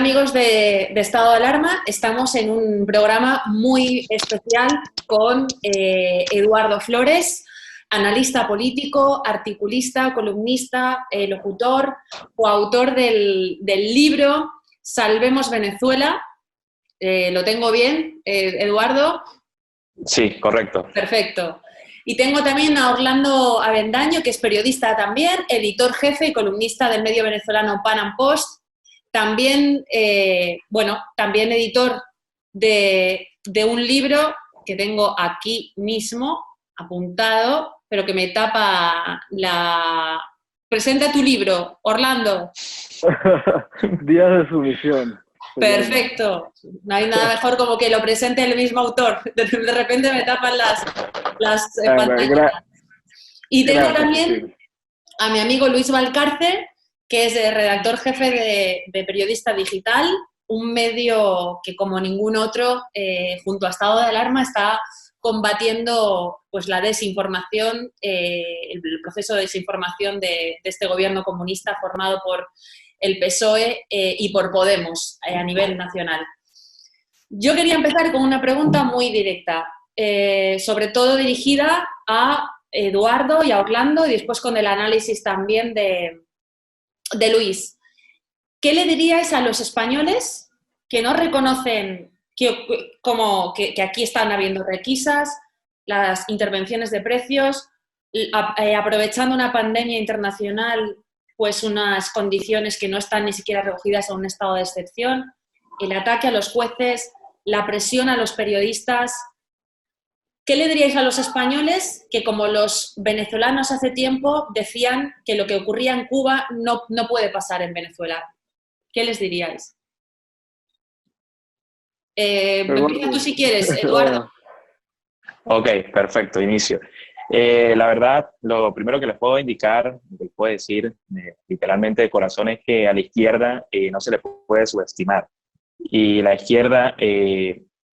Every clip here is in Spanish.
amigos de Estado de Alarma? Estamos en un programa muy especial con Eduardo Flores, analista político, articulista, columnista, locutor, coautor del libro Salvemos Venezuela. ¿Lo tengo bien, Eduardo? Sí, correcto. Perfecto. Y tengo también a Orlando Avendaño, que es periodista también, editor jefe y columnista del medio venezolano Pan Am Post. También, también editor de un libro que tengo aquí mismo apuntado, pero que me tapa la... Presenta tu libro, Orlando. Días de sumisión. Perfecto. No hay nada mejor como que lo presente el mismo autor. De repente me tapan las pantallas. Y tengo también a mi amigo Luis Valcárcel, que es el redactor jefe de Periodista Digital, un medio que como ningún otro, junto a Estado de Alarma, está combatiendo pues, la desinformación, el proceso de desinformación de este gobierno comunista formado por el PSOE y por Podemos a nivel nacional. Yo quería empezar con una pregunta muy directa, sobre todo dirigida a Eduardo y a Orlando, y después con el análisis también de Luis. ¿Qué le diríais a los españoles que no reconocen que aquí están habiendo requisas, las intervenciones de precios, aprovechando una pandemia internacional, pues unas condiciones que no están ni siquiera recogidas a un estado de excepción, el ataque a los jueces, la presión a los periodistas? ¿Qué le diríais a los españoles que, como los venezolanos hace tiempo, decían que lo que ocurría en Cuba no puede pasar en Venezuela? ¿Qué les diríais? Empieza tú si quieres, Eduardo. Ok, perfecto, inicio. La verdad, lo primero que les puedo indicar, que les puedo decir literalmente de corazón, es que a la izquierda no se le puede subestimar. Y la izquierda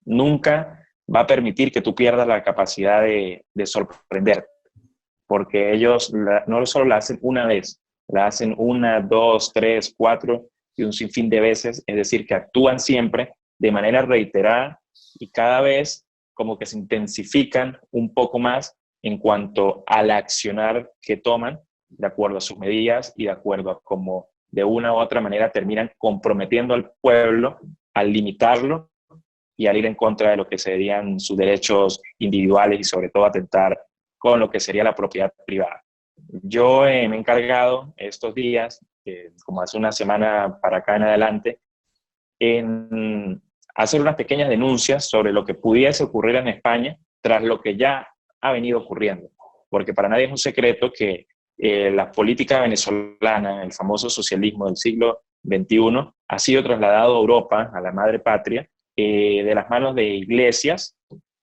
nunca va a permitir que tú pierdas la capacidad de sorprender, porque ellos no solo la hacen una vez, la hacen una, dos, tres, cuatro y un sinfín de veces, es decir, que actúan siempre de manera reiterada y cada vez como que se intensifican un poco más en cuanto al accionar que toman, de acuerdo a sus medidas y de acuerdo a cómo de una u otra manera terminan comprometiendo al pueblo al limitarlo y al ir en contra de lo que serían sus derechos individuales y sobre todo atentar con lo que sería la propiedad privada. Yo me he encargado estos días, como hace una semana para acá en adelante, en hacer unas pequeñas denuncias sobre lo que pudiese ocurrir en España tras lo que ya ha venido ocurriendo. Porque para nadie es un secreto que la política venezolana, el famoso socialismo del siglo XXI, ha sido trasladado a Europa, a la madre patria, de las manos de Iglesias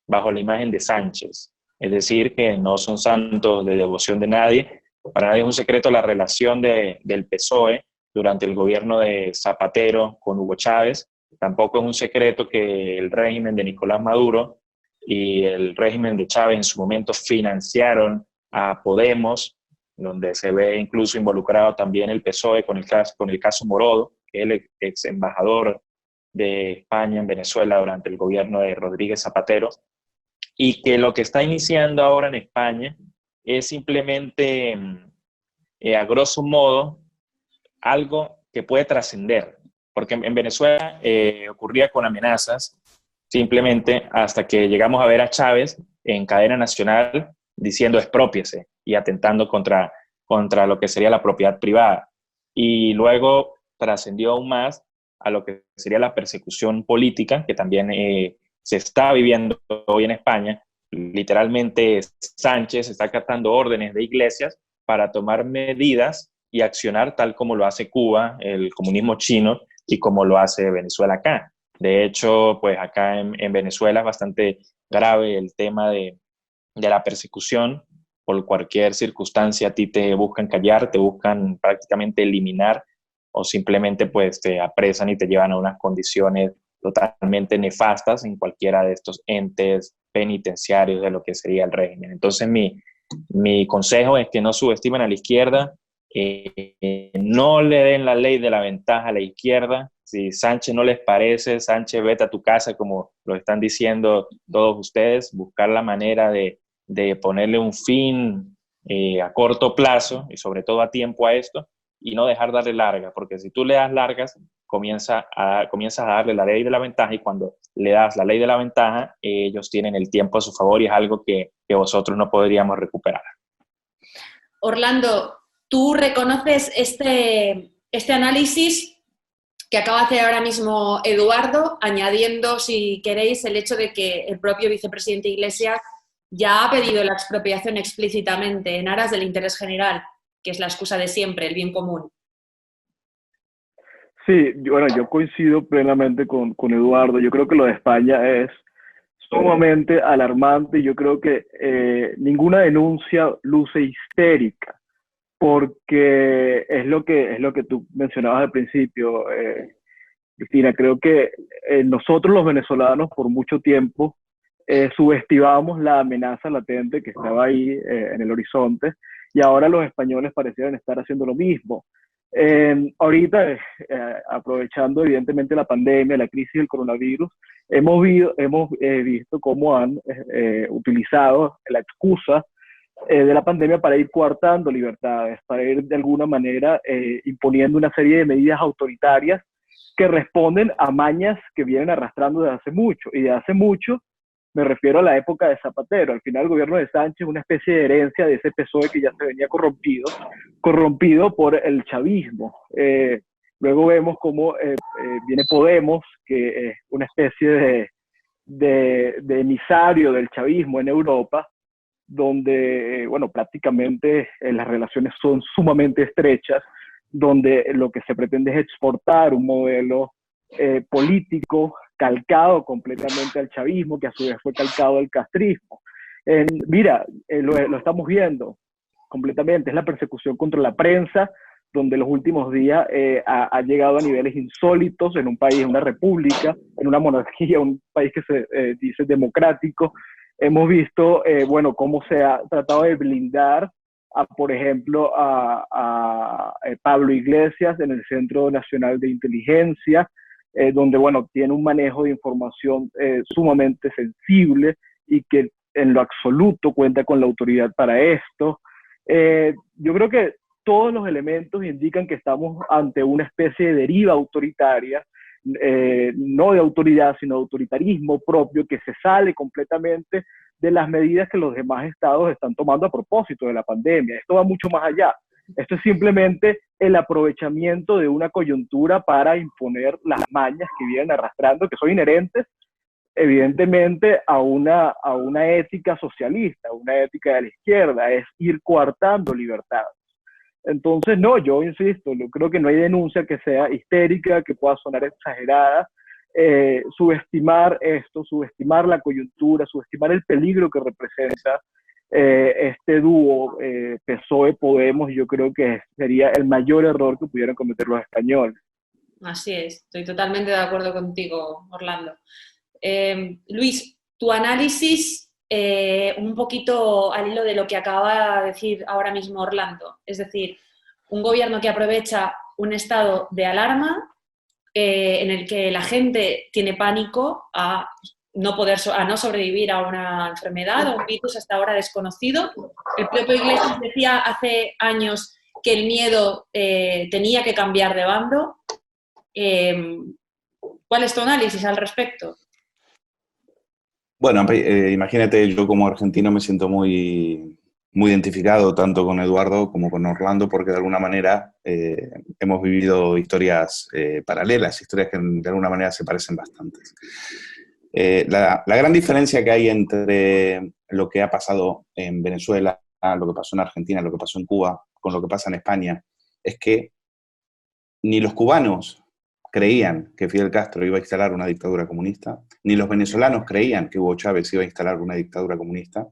bajo la imagen de Sánchez. Es decir, que no son santos de devoción de nadie. Para nadie es un secreto la relación del PSOE durante el gobierno de Zapatero con Hugo Chávez. Tampoco es un secreto que el régimen de Nicolás Maduro y el régimen de Chávez en su momento financiaron a Podemos, donde se ve incluso involucrado también el PSOE con el caso Morodo, que es el ex embajador de España en Venezuela durante el gobierno de Rodríguez Zapatero, y que lo que está iniciando ahora en España es simplemente, a grosso modo, algo que puede trascender, porque en Venezuela ocurría con amenazas, simplemente hasta que llegamos a ver a Chávez en cadena nacional diciendo exprópiese y atentando contra lo que sería la propiedad privada. Y luego trascendió aún más a lo que sería la persecución política, que también se está viviendo hoy en España. Literalmente Sánchez está acatando órdenes de Iglesias para tomar medidas y accionar tal como lo hace Cuba, el comunismo chino, y como lo hace Venezuela acá. De hecho, pues acá en Venezuela es bastante grave el tema de la persecución. Por cualquier circunstancia a ti te buscan callar, te buscan prácticamente eliminar o simplemente pues te apresan y te llevan a unas condiciones totalmente nefastas en cualquiera de estos entes penitenciarios de lo que sería el régimen. Entonces mi consejo es que no subestimen a la izquierda, no le den la ley de la ventaja a la izquierda. Si Sánchez no les parece, Sánchez, vete a tu casa, como lo están diciendo todos ustedes, buscar la manera de ponerle un fin a corto plazo y sobre todo a tiempo a esto y no dejar darle larga, porque si tú le das largas, comienzas a darle la ley de la ventaja y cuando le das la ley de la ventaja, ellos tienen el tiempo a su favor y es algo que vosotros no podríamos recuperar. Orlando, ¿tú reconoces este análisis que acaba de hacer ahora mismo Eduardo, añadiendo, si queréis, el hecho de que el propio vicepresidente Iglesias ya ha pedido la expropiación explícitamente en aras del interés general, que es la excusa de siempre, el bien común? Sí, bueno, yo coincido plenamente con Eduardo. Yo creo que lo de España es sumamente alarmante. Yo creo que ninguna denuncia luce histérica, porque es lo que tú mencionabas al principio, Cristina. Creo que nosotros los venezolanos por mucho tiempo subestimamos la amenaza latente que estaba ahí en el horizonte, y ahora los españoles parecieran estar haciendo lo mismo. Ahorita, aprovechando evidentemente la pandemia, la crisis del coronavirus, hemos visto cómo han utilizado la excusa de la pandemia para ir coartando libertades, para ir de alguna manera imponiendo una serie de medidas autoritarias que responden a mañas que vienen arrastrando desde hace mucho. Y de hace mucho me refiero a la época de Zapatero. Al final el gobierno de Sánchez es una especie de herencia de ese PSOE que ya se venía corrompido por el chavismo. Luego vemos cómo viene Podemos, que es una especie de emisario del chavismo en Europa, donde, bueno, prácticamente las relaciones son sumamente estrechas, donde lo que se pretende es exportar un modelo político calcado completamente al chavismo, que a su vez fue calcado al castrismo. Mira, lo estamos viendo completamente, es la persecución contra la prensa, donde en los últimos días ha llegado a niveles insólitos en un país, en una república, en una monarquía, un país que se dice democrático. Hemos visto, bueno, cómo se ha tratado de blindar, por ejemplo, a Pablo Iglesias en el Centro Nacional de Inteligencia, donde, bueno, tiene un manejo de información sumamente sensible y que en lo absoluto cuenta con la autoridad para esto. Yo creo que todos los elementos indican que estamos ante una especie de deriva autoritaria, no de autoridad, sino de autoritarismo propio, que se sale completamente de las medidas que los demás estados están tomando a propósito de la pandemia. Esto va mucho más allá. Esto es simplemente el aprovechamiento de una coyuntura para imponer las mañas que vienen arrastrando, que son inherentes, evidentemente, a una ética socialista, una ética de la izquierda, es ir coartando libertades. Entonces, no, yo insisto, yo creo que no hay denuncia que sea histérica, que pueda sonar exagerada. Subestimar esto, subestimar la coyuntura, subestimar el peligro que representa este dúo PSOE-Podemos, yo creo que sería el mayor error que pudieran cometer los españoles. Así es, estoy totalmente de acuerdo contigo, Orlando. Luis, tu análisis un poquito al hilo de lo que acaba de decir ahora mismo Orlando, es decir, un gobierno que aprovecha un estado de alarma en el que la gente tiene pánico a no sobrevivir a una enfermedad o un virus hasta ahora desconocido. El propio Iglesias decía hace años que el miedo tenía que cambiar de bando. ¿Cuál es tu análisis al respecto? Bueno, imagínate, yo como argentino me siento muy, muy identificado tanto con Eduardo como con Orlando, porque de alguna manera hemos vivido historias paralelas, historias que de alguna manera se parecen bastante. La gran diferencia que hay entre lo que ha pasado en Venezuela, lo que pasó en Argentina, lo que pasó en Cuba, con lo que pasa en España, es que ni los cubanos creían que Fidel Castro iba a instalar una dictadura comunista, ni los venezolanos creían que Hugo Chávez iba a instalar una dictadura comunista,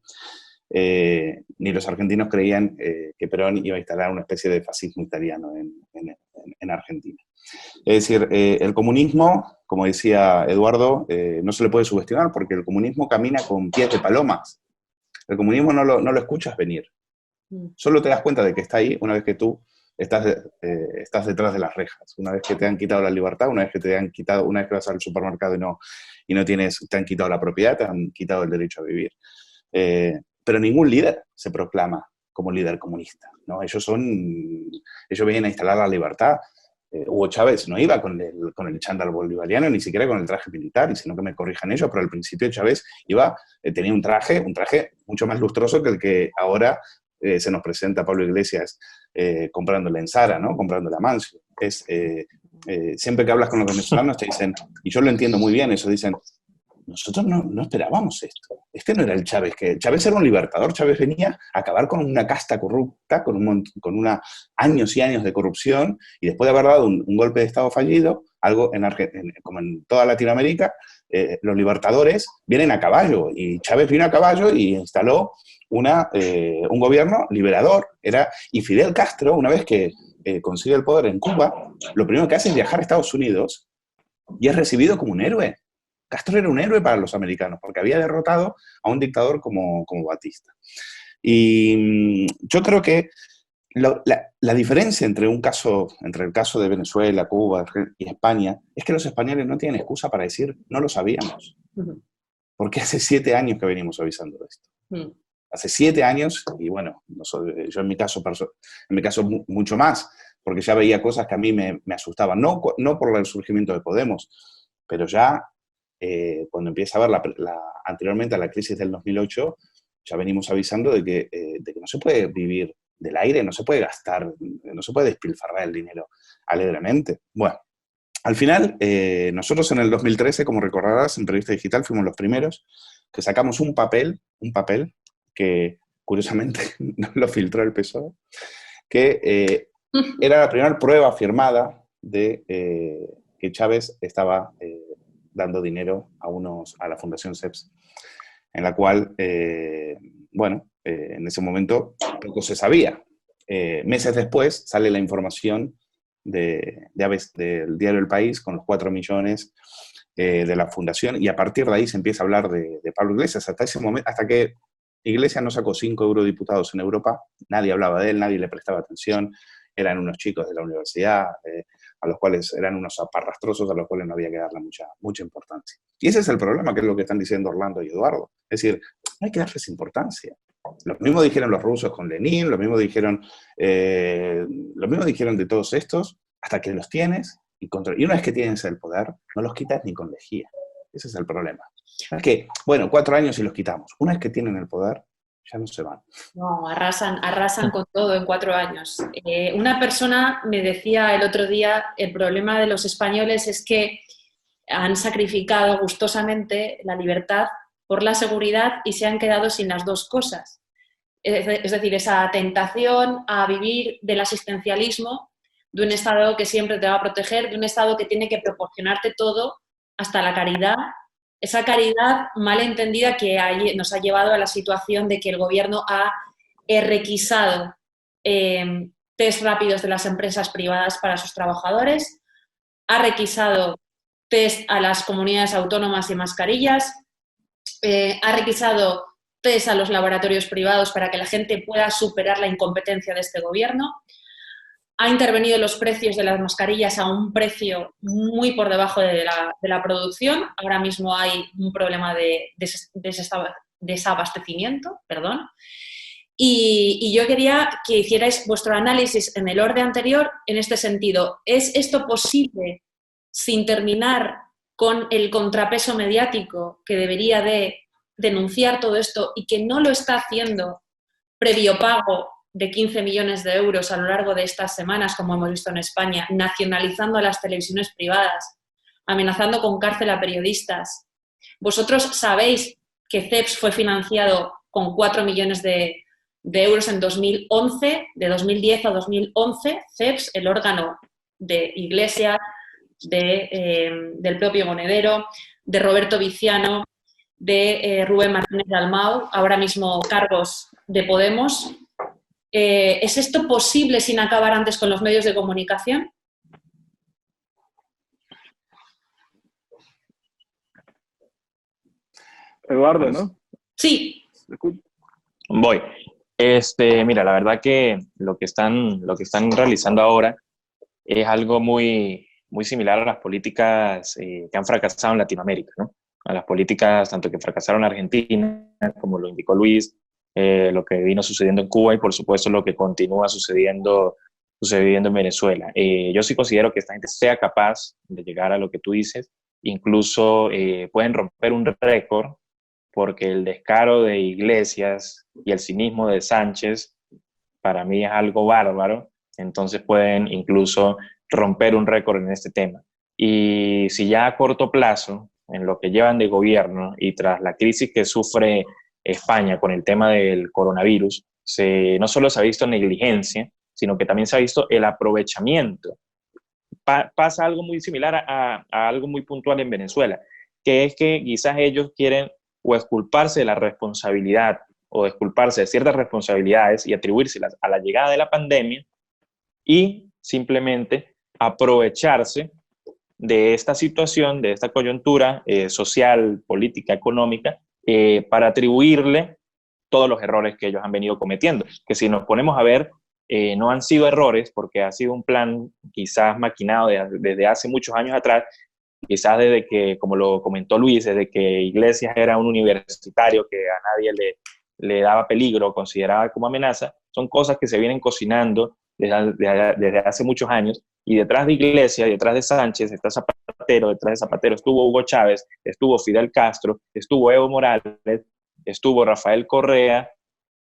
ni los argentinos creían que Perón iba a instalar una especie de fascismo italiano en Argentina. Es decir, el comunismo, como decía Eduardo, no se le puede subestimar porque el comunismo camina con pies de palomas. El comunismo no lo escuchas venir. Solo te das cuenta de que está ahí una vez que tú estás detrás de las rejas. Una vez que te han quitado la libertad, una vez que vas al supermercado y no te han quitado la propiedad, te han quitado el derecho a vivir. Pero ningún líder se proclama como líder comunista, ¿no? Ellos vienen a instalar la libertad. Hugo Chávez no iba con el chándal bolivariano, ni siquiera con el traje militar, y sino que me corrijan ellos, pero al principio Chávez tenía un traje mucho más lustroso que el que ahora se nos presenta Pablo Iglesias comprándole en Zara, ¿no? Comprándole a Mancio. Siempre que hablas con los venezolanos te dicen, y yo lo entiendo muy bien, eso dicen, nosotros no esperábamos esto. Este no era el Chávez. Chávez era un libertador. Chávez venía a acabar con una casta corrupta, con años y años de corrupción, y después de haber dado un golpe de Estado fallido, algo como en toda Latinoamérica, los libertadores vienen a caballo, y Chávez vino a caballo y instaló un gobierno liberador. Y Fidel Castro, una vez que consigue el poder en Cuba, lo primero que hace es viajar a Estados Unidos y es recibido como un héroe. Castro era un héroe para los americanos porque había derrotado a un dictador como Batista. Y yo creo que la diferencia entre el caso de Venezuela, Cuba y España es que los españoles no tienen excusa para decir no lo sabíamos. Porque hace 7 años que venimos avisando de esto. Hace 7 años, y bueno, yo en mi caso mucho más, porque ya veía cosas que a mí me asustaban. No por el surgimiento de Podemos, pero ya cuando empieza a ver anteriormente a la crisis del 2008, ya venimos avisando de que no se puede vivir del aire, no se puede gastar, no se puede despilfarrar el dinero alegremente. Bueno, al final, nosotros en el 2013, como recordarás, en Periodista Digital fuimos los primeros que sacamos un papel que curiosamente no lo filtró el PSOE, que era la primera prueba firmada de que Chávez estaba dando dinero a la Fundación CEPS, en la cual, en ese momento poco se sabía. Meses después sale la información del diario El País con los 4 millones de la fundación, y a partir de ahí se empieza a hablar de Pablo Iglesias. Hasta ese momento, hasta que Iglesias no sacó 5 eurodiputados en Europa, nadie hablaba de él, nadie le prestaba atención. Eran unos chicos de la universidad, a los cuales eran unos aparrastrosos, a los cuales no había que darle mucha importancia. Y ese es el problema, que es lo que están diciendo Orlando y Eduardo. Es decir, hay que darles importancia. Lo mismo dijeron los rusos con Lenin, lo mismo dijeron de todos estos, hasta que los tienes y una vez que tienes el poder, no los quitas ni con lejía. Ese es el problema. Es que, 4 años y los quitamos. Una vez que tienen el poder, ya no se van. No, arrasan con todo en 4 años. Una persona me decía el otro día, el problema de los españoles es que han sacrificado gustosamente la libertad por la seguridad y se han quedado sin las dos cosas. Es decir, esa tentación a vivir del asistencialismo, de un Estado que siempre te va a proteger, de un Estado que tiene que proporcionarte todo, hasta la caridad. Esa caridad mal entendida que nos ha llevado a la situación de que el gobierno ha requisado test rápidos de las empresas privadas para sus trabajadores, ha requisado test a las comunidades autónomas y mascarillas, ha requisado test a los laboratorios privados para que la gente pueda superar la incompetencia de este gobierno. Ha intervenido los precios de las mascarillas a un precio muy por debajo de la producción. Ahora mismo hay un problema de desabastecimiento, perdón. Y yo quería que hicierais vuestro análisis en el orden anterior en este sentido. ¿Es esto posible sin terminar con el contrapeso mediático que debería de denunciar todo esto y que no lo está haciendo previo pago de 15 millones de euros a lo largo de estas semanas, como hemos visto en España, nacionalizando a las televisiones privadas, amenazando con cárcel a periodistas? Vosotros sabéis que CEPS fue financiado con 4 millones de euros en 2011, de 2010 a 2011, CEPS, el órgano de Iglesias, del propio Monedero, de Roberto Viciano, de Rubén Martínez Dalmau, ahora mismo cargos de Podemos. ¿Es esto posible sin acabar antes con los medios de comunicación? Eduardo, ¿no? Sí. Voy. Mira, la verdad que lo que están realizando ahora es algo muy, muy similar a las políticas que han fracasado en Latinoamérica, ¿no? A las políticas tanto que fracasaron en Argentina, como lo indicó Luis, lo que vino sucediendo en Cuba y por supuesto lo que continúa sucediendo en Venezuela. Yo sí considero que esta gente sea capaz de llegar a lo que tú dices, incluso pueden romper un récord porque el descaro de Iglesias y el cinismo de Sánchez para mí es algo bárbaro, entonces pueden incluso romper un récord en este tema. Y si ya a corto plazo, en lo que llevan de gobierno y tras la crisis que sufre España con el tema del coronavirus, no solo se ha visto negligencia, sino que también se ha visto el aprovechamiento. Pasa algo muy similar a algo muy puntual en Venezuela, que es que quizás ellos quieren o exculparse de la responsabilidad o exculparse de ciertas responsabilidades y atribuírselas a la llegada de la pandemia y simplemente aprovecharse de esta situación, de esta coyuntura social, política, económica, para atribuirle todos los errores que ellos han venido cometiendo. Que si nos ponemos a ver, no han sido errores porque ha sido un plan quizás maquinado desde hace muchos años atrás, quizás desde que, como lo comentó Luis, desde que Iglesias era un universitario que a nadie le daba peligro, consideraba como amenaza, son cosas que se vienen cocinando desde hace muchos años, y detrás de Iglesias, detrás de Sánchez, está Zapatero, detrás de Zapatero estuvo Hugo Chávez, estuvo Fidel Castro, estuvo Evo Morales, estuvo Rafael Correa,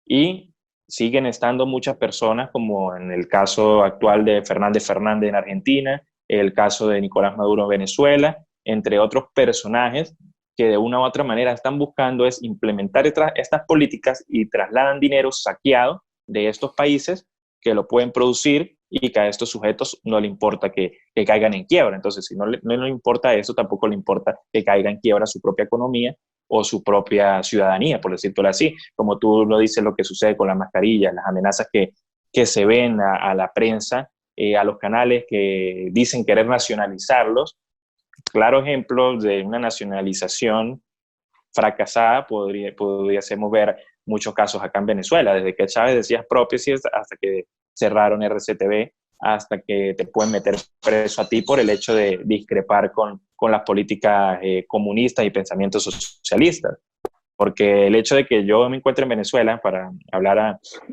y siguen estando muchas personas, como en el caso actual de Fernández Fernández en Argentina, el caso de Nicolás Maduro en Venezuela, entre otros personajes que de una u otra manera están buscando es implementar estas políticas y trasladan dinero saqueado de estos países que lo pueden producir y que a estos sujetos no le importa que caigan en quiebra. Entonces, si no le importa eso, tampoco le importa que caiga en quiebra su propia economía o su propia ciudadanía, por decirlo así. Como tú lo dices, lo que sucede con las mascarillas, las amenazas que se ven a la prensa, a los canales que dicen querer nacionalizarlos. Claro ejemplo de una nacionalización fracasada pudiésemos ver muchos casos acá en Venezuela, desde que Chávez decía prótesis hasta que cerraron RCTV, hasta que te pueden meter preso a ti por el hecho de discrepar con las políticas comunistas y pensamientos socialistas. Porque el hecho de que yo me encuentre en Venezuela, para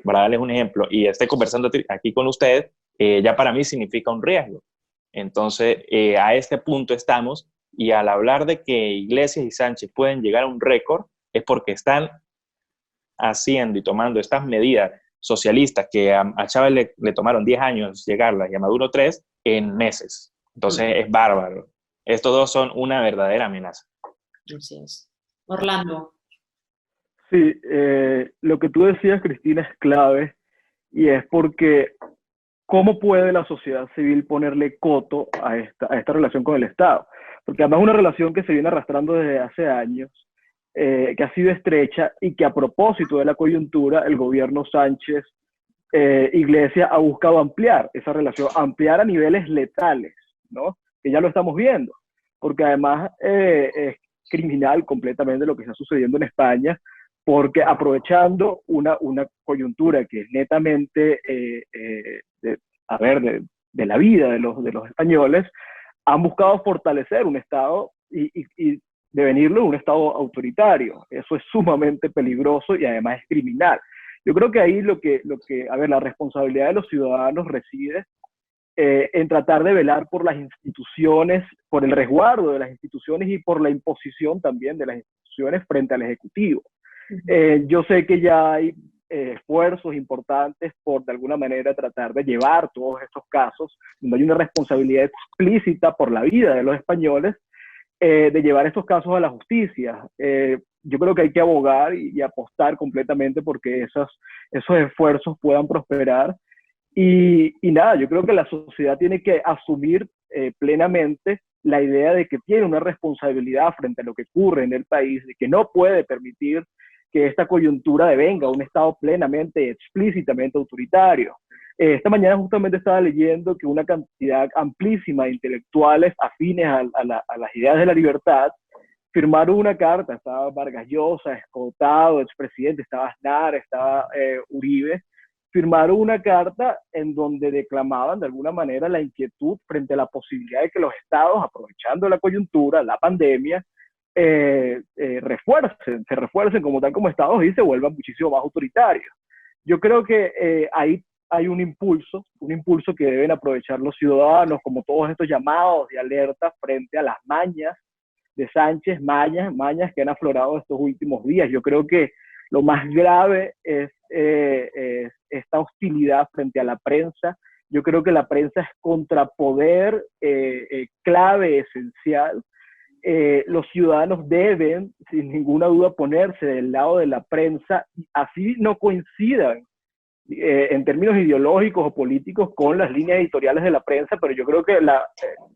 darles un ejemplo, y esté conversando aquí con ustedes, ya para mí significa un riesgo. Entonces, a este punto estamos, y al hablar de que Iglesias y Sánchez pueden llegar a un récord, es porque están haciendo y tomando estas medidas socialistas que a Chávez le tomaron 10 años llegarlas y a Maduro 3 en meses. Entonces, es bárbaro. Estos dos son una verdadera amenaza. Así es. Orlando. Sí, lo que tú decías, Cristina, es clave, y es porque ¿cómo puede la sociedad civil ponerle coto a esta relación con el Estado? Porque además es una relación que se viene arrastrando desde hace años, que ha sido estrecha y que a propósito de la coyuntura, el gobierno Sánchez Iglesias ha buscado ampliar esa relación, ampliar a niveles letales, ¿no? Que ya lo estamos viendo, porque además es criminal completamente lo que está sucediendo en España, porque aprovechando una coyuntura que es netamente de la vida de los españoles, han buscado fortalecer un Estado y devenirlo un Estado autoritario. Eso es sumamente peligroso y además es criminal. Yo creo que ahí la responsabilidad de los ciudadanos reside en tratar de velar por las instituciones, por el resguardo de las instituciones y por la imposición también de las instituciones frente al Ejecutivo. Yo sé que ya hay esfuerzos importantes por de alguna manera tratar de llevar todos estos casos, donde hay una responsabilidad explícita por la vida de los españoles, de llevar estos casos a la justicia. Yo creo que hay que abogar y apostar completamente porque esos esfuerzos puedan prosperar. Y nada, yo creo que la sociedad tiene que asumir plenamente la idea de que tiene una responsabilidad frente a lo que ocurre en el país, de que no puede permitir que esta coyuntura devenga un Estado plenamente, explícitamente autoritario. Esta mañana justamente estaba leyendo que una cantidad amplísima de intelectuales afines a las ideas de la libertad firmaron una carta, estaba Vargas Llosa, Escotado, expresidente, estaba Aznar, estaba Uribe, firmaron una carta en donde declamaban de alguna manera la inquietud frente a la posibilidad de que los estados, aprovechando la coyuntura, la pandemia, se refuercen como tal como estados y se vuelvan muchísimo más autoritarios. Yo creo que ahí hay un impulso que deben aprovechar los ciudadanos, como todos estos llamados de alerta frente a las mañas de Sánchez, mañas que han aflorado estos últimos días. Yo creo que lo más grave es esta hostilidad frente a la prensa. Yo creo que la prensa es contrapoder clave, esencial. Los ciudadanos deben, sin ninguna duda, ponerse del lado de la prensa, así no coincidan en términos ideológicos o políticos con las líneas editoriales de la prensa, pero yo creo que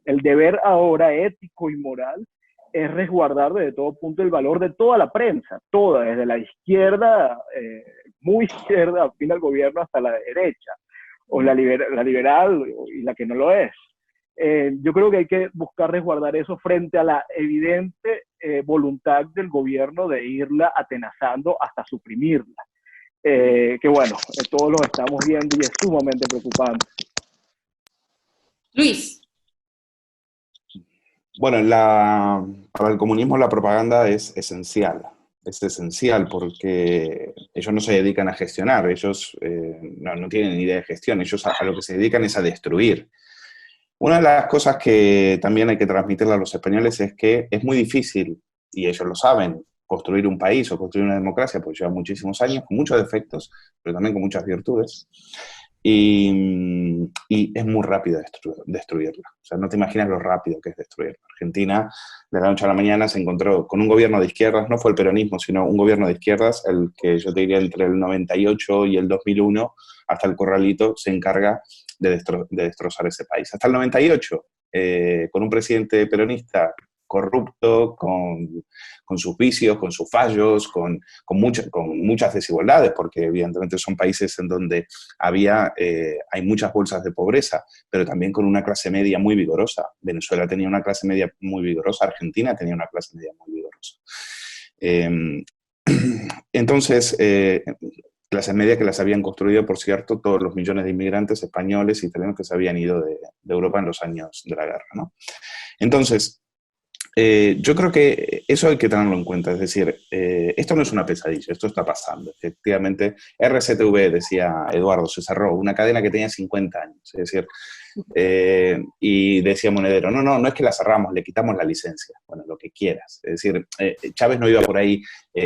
el deber ahora ético y moral es resguardar desde todo punto el valor de toda la prensa, toda, desde la izquierda, muy izquierda, afín al gobierno, hasta la derecha, o la liberal y la que no lo es. Yo creo que hay que buscar resguardar eso frente a la evidente voluntad del gobierno de irla atenazando hasta suprimirla. Que bueno, todos lo estamos viendo y es sumamente preocupante. Luis. Bueno, para el comunismo la propaganda es esencial porque ellos no se dedican a gestionar, ellos no tienen ni idea de gestión, ellos a lo que se dedican es a destruir. Una de las cosas que también hay que transmitirle a los españoles es que es muy difícil, y ellos lo saben, construir un país o construir una democracia, porque lleva muchísimos años, con muchos defectos, pero también con muchas virtudes. Y es muy rápido destruirla. O sea, no te imaginas lo rápido que es destruirla. Argentina, de la noche a la mañana, se encontró con un gobierno de izquierdas, no fue el peronismo, sino un gobierno de izquierdas, el que yo te diría entre el 98 y el 2001, hasta el corralito, se encarga de destrozar ese país. Hasta el 98, con un presidente peronista corrupto, con sus vicios, con sus fallos, con muchas desigualdades, porque evidentemente son países en donde hay muchas bolsas de pobreza, pero también con una clase media muy vigorosa. Venezuela tenía una clase media muy vigorosa, Argentina tenía una clase media muy vigorosa. Entonces, clases medias que las habían construido, por cierto, todos los millones de inmigrantes españoles y italianos que se habían ido de Europa en los años de la guerra, ¿no? Entonces, yo creo que eso hay que tenerlo en cuenta, es decir, esto no es una pesadilla, esto está pasando. Efectivamente, RCTV, decía Eduardo, se cerró, una cadena que tenía 50 años, es decir, y decía Monedero, no es que la cerramos, le quitamos la licencia, bueno, lo que quieras. Es decir, Chávez no iba por ahí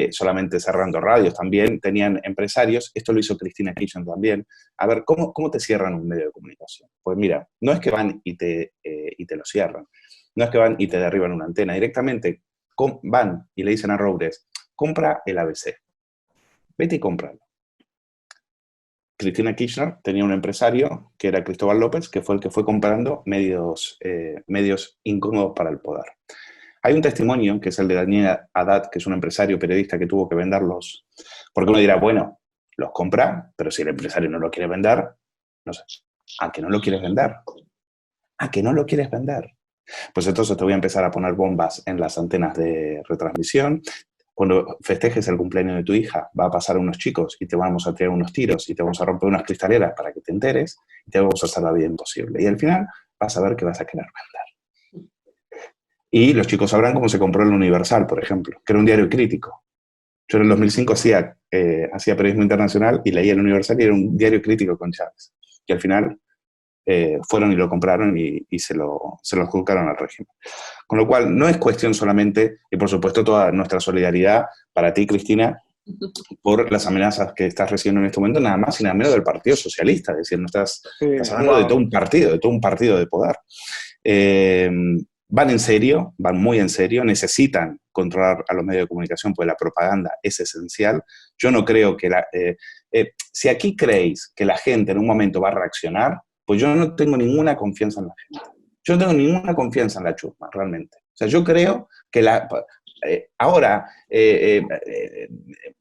solamente cerrando radios, también tenían empresarios, esto lo hizo Cristina Kirchner también. A ver, ¿cómo te cierran un medio de comunicación? Pues mira, no es que van y te lo cierran. No es que van y te derriban una antena, directamente van y le dicen a Roures, compra el ABC, vete y cómpralo. Cristina Kirchner tenía un empresario, que era Cristóbal López, que fue el que fue comprando medios incómodos para el poder. Hay un testimonio, que es el de Daniel Haddad, que es un empresario periodista que tuvo que venderlos, porque uno dirá, bueno, los compra, pero si el empresario no lo quiere vender, no sé, ¿a que no lo quieres vender? ¿A que no lo quieres vender? Pues entonces te voy a empezar a poner bombas en las antenas de retransmisión. Cuando festejes el cumpleaños de tu hija, va a pasar unos chicos y te vamos a tirar unos tiros y te vamos a romper unas cristaleras para que te enteres y te vamos a hacer la vida imposible. Y al final vas a ver que vas a querer vender. Y los chicos sabrán cómo se compró el Universal, por ejemplo, que era un diario crítico. Yo en el 2005 hacía periodismo internacional y leía el Universal y era un diario crítico con Chávez. Y al final fueron y lo compraron y se lo adjudicaron al régimen. Con lo cual, no es cuestión solamente, y por supuesto toda nuestra solidaridad para ti, Cristina, por las amenazas que estás recibiendo en este momento, nada más y nada menos del Partido Socialista, es decir, no estás hablando de todo un partido de poder. Van en serio, van muy en serio, necesitan controlar a los medios de comunicación porque la propaganda es esencial. Yo no creo que si aquí creéis que la gente en un momento va a reaccionar, pues yo no tengo ninguna confianza en la gente. Yo no tengo ninguna confianza en la chusma, realmente. O sea, yo creo que ahora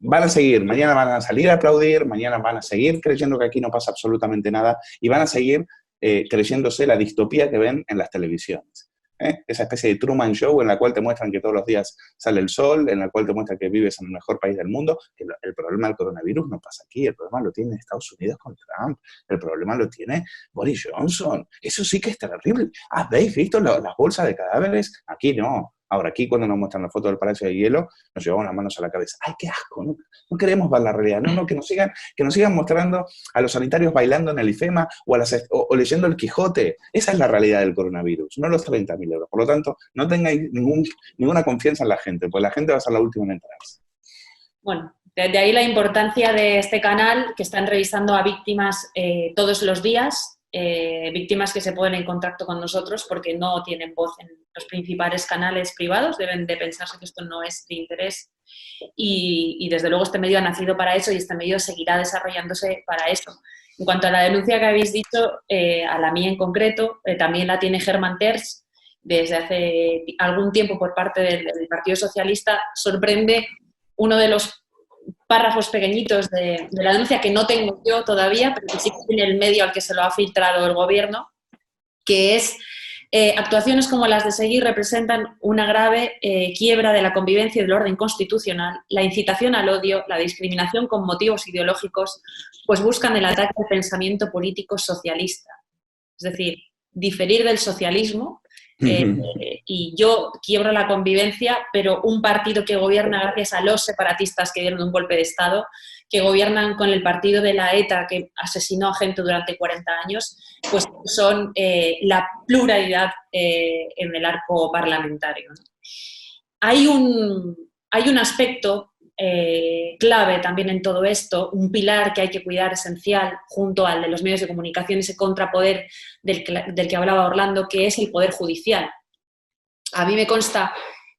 van a seguir, mañana van a salir a aplaudir, mañana van a seguir creyendo que aquí no pasa absolutamente nada y van a seguir creyéndose la distopía que ven en las televisiones. Esa especie de Truman Show en la cual te muestran que todos los días sale el sol, en la cual te muestran que vives en el mejor país del mundo. El problema del coronavirus no pasa aquí, el problema lo tiene Estados Unidos con Trump, el problema lo tiene Boris Johnson. Eso sí que es terrible. ¿Habéis visto las bolsas de cadáveres? Aquí no. Ahora, aquí cuando nos muestran la foto del Palacio de Hielo, nos llevamos las manos a la cabeza. ¡Ay, qué asco! No queremos ver la realidad. No, que nos sigan mostrando a los sanitarios bailando en el IFEMA o leyendo el Quijote. Esa es la realidad del coronavirus, no los 30.000 euros. Por lo tanto, no tengáis ninguna confianza en la gente, pues la gente va a ser la última en enterarse. Bueno, de ahí la importancia de este canal, que está entrevistando a víctimas todos los días, víctimas que se ponen en contacto con nosotros porque no tienen voz en los principales canales privados, deben de pensarse que esto no es de interés y desde luego este medio ha nacido para eso y este medio seguirá desarrollándose para eso. En cuanto a la denuncia que habéis dicho, a la mía en concreto, también la tiene Germán Terç desde hace algún tiempo por parte del Partido Socialista. Sorprende uno de los párrafos pequeñitos de la denuncia que no tengo yo todavía, pero que sí que tiene el medio al que se lo ha filtrado el gobierno, que es actuaciones como las de Seguí representan una grave quiebra de la convivencia y del orden constitucional, la incitación al odio, la discriminación con motivos ideológicos, pues buscan el ataque al pensamiento político socialista. Es decir, diferir del socialismo. Y yo quiebro la convivencia, pero un partido que gobierna gracias a los separatistas que dieron un golpe de Estado, que gobiernan con el partido de la ETA que asesinó a gente durante 40 años, pues son la pluralidad en el arco parlamentario, ¿no? Hay un aspecto clave también en todo esto, un pilar que hay que cuidar esencial junto al de los medios de comunicación, ese contrapoder del que hablaba Orlando, que es el poder judicial. A mí me consta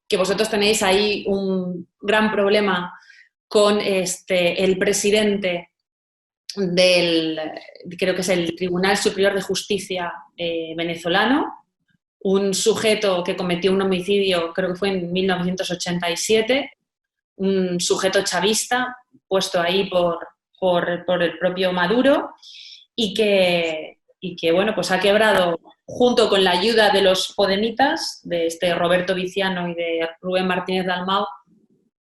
que vosotros tenéis ahí un gran problema con el presidente creo que es el Tribunal Superior de Justicia venezolano, un sujeto que cometió un homicidio, creo que fue en 1987, un sujeto chavista puesto ahí por el propio Maduro y que bueno, pues ha quebrado, junto con la ayuda de los podemitas, de Roberto Viciano y de Rubén Martínez Dalmau,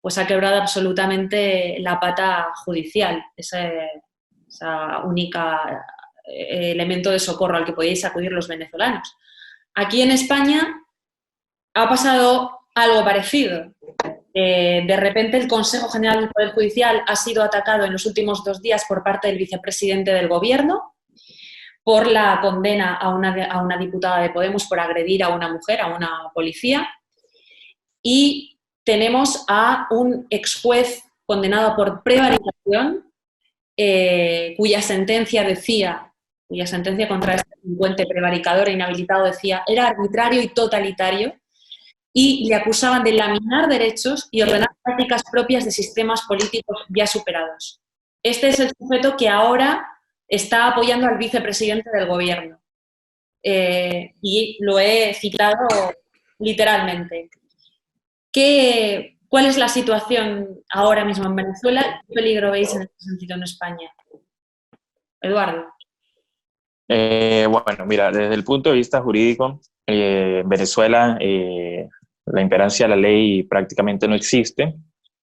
pues ha quebrado absolutamente la pata judicial, esa única elemento de socorro al que podíais acudir los venezolanos. Aquí en España ha pasado algo parecido. De repente el Consejo General del Poder Judicial ha sido atacado en los últimos 2 días por parte del vicepresidente del Gobierno por la condena a una diputada de Podemos por agredir a una mujer, a una policía, y tenemos a un exjuez condenado por prevaricación cuya sentencia contra este delincuente prevaricador e inhabilitado decía era arbitrario y totalitario, y le acusaban de laminar derechos y ordenar prácticas propias de sistemas políticos ya superados. Este es el sujeto que ahora está apoyando al vicepresidente del gobierno. Y lo he citado literalmente. ¿Cuál es la situación ahora mismo en Venezuela? ¿Qué peligro veis en este sentido en España? Eduardo. Bueno, mira, desde el punto de vista jurídico, Venezuela, la imperancia de la ley prácticamente no existe.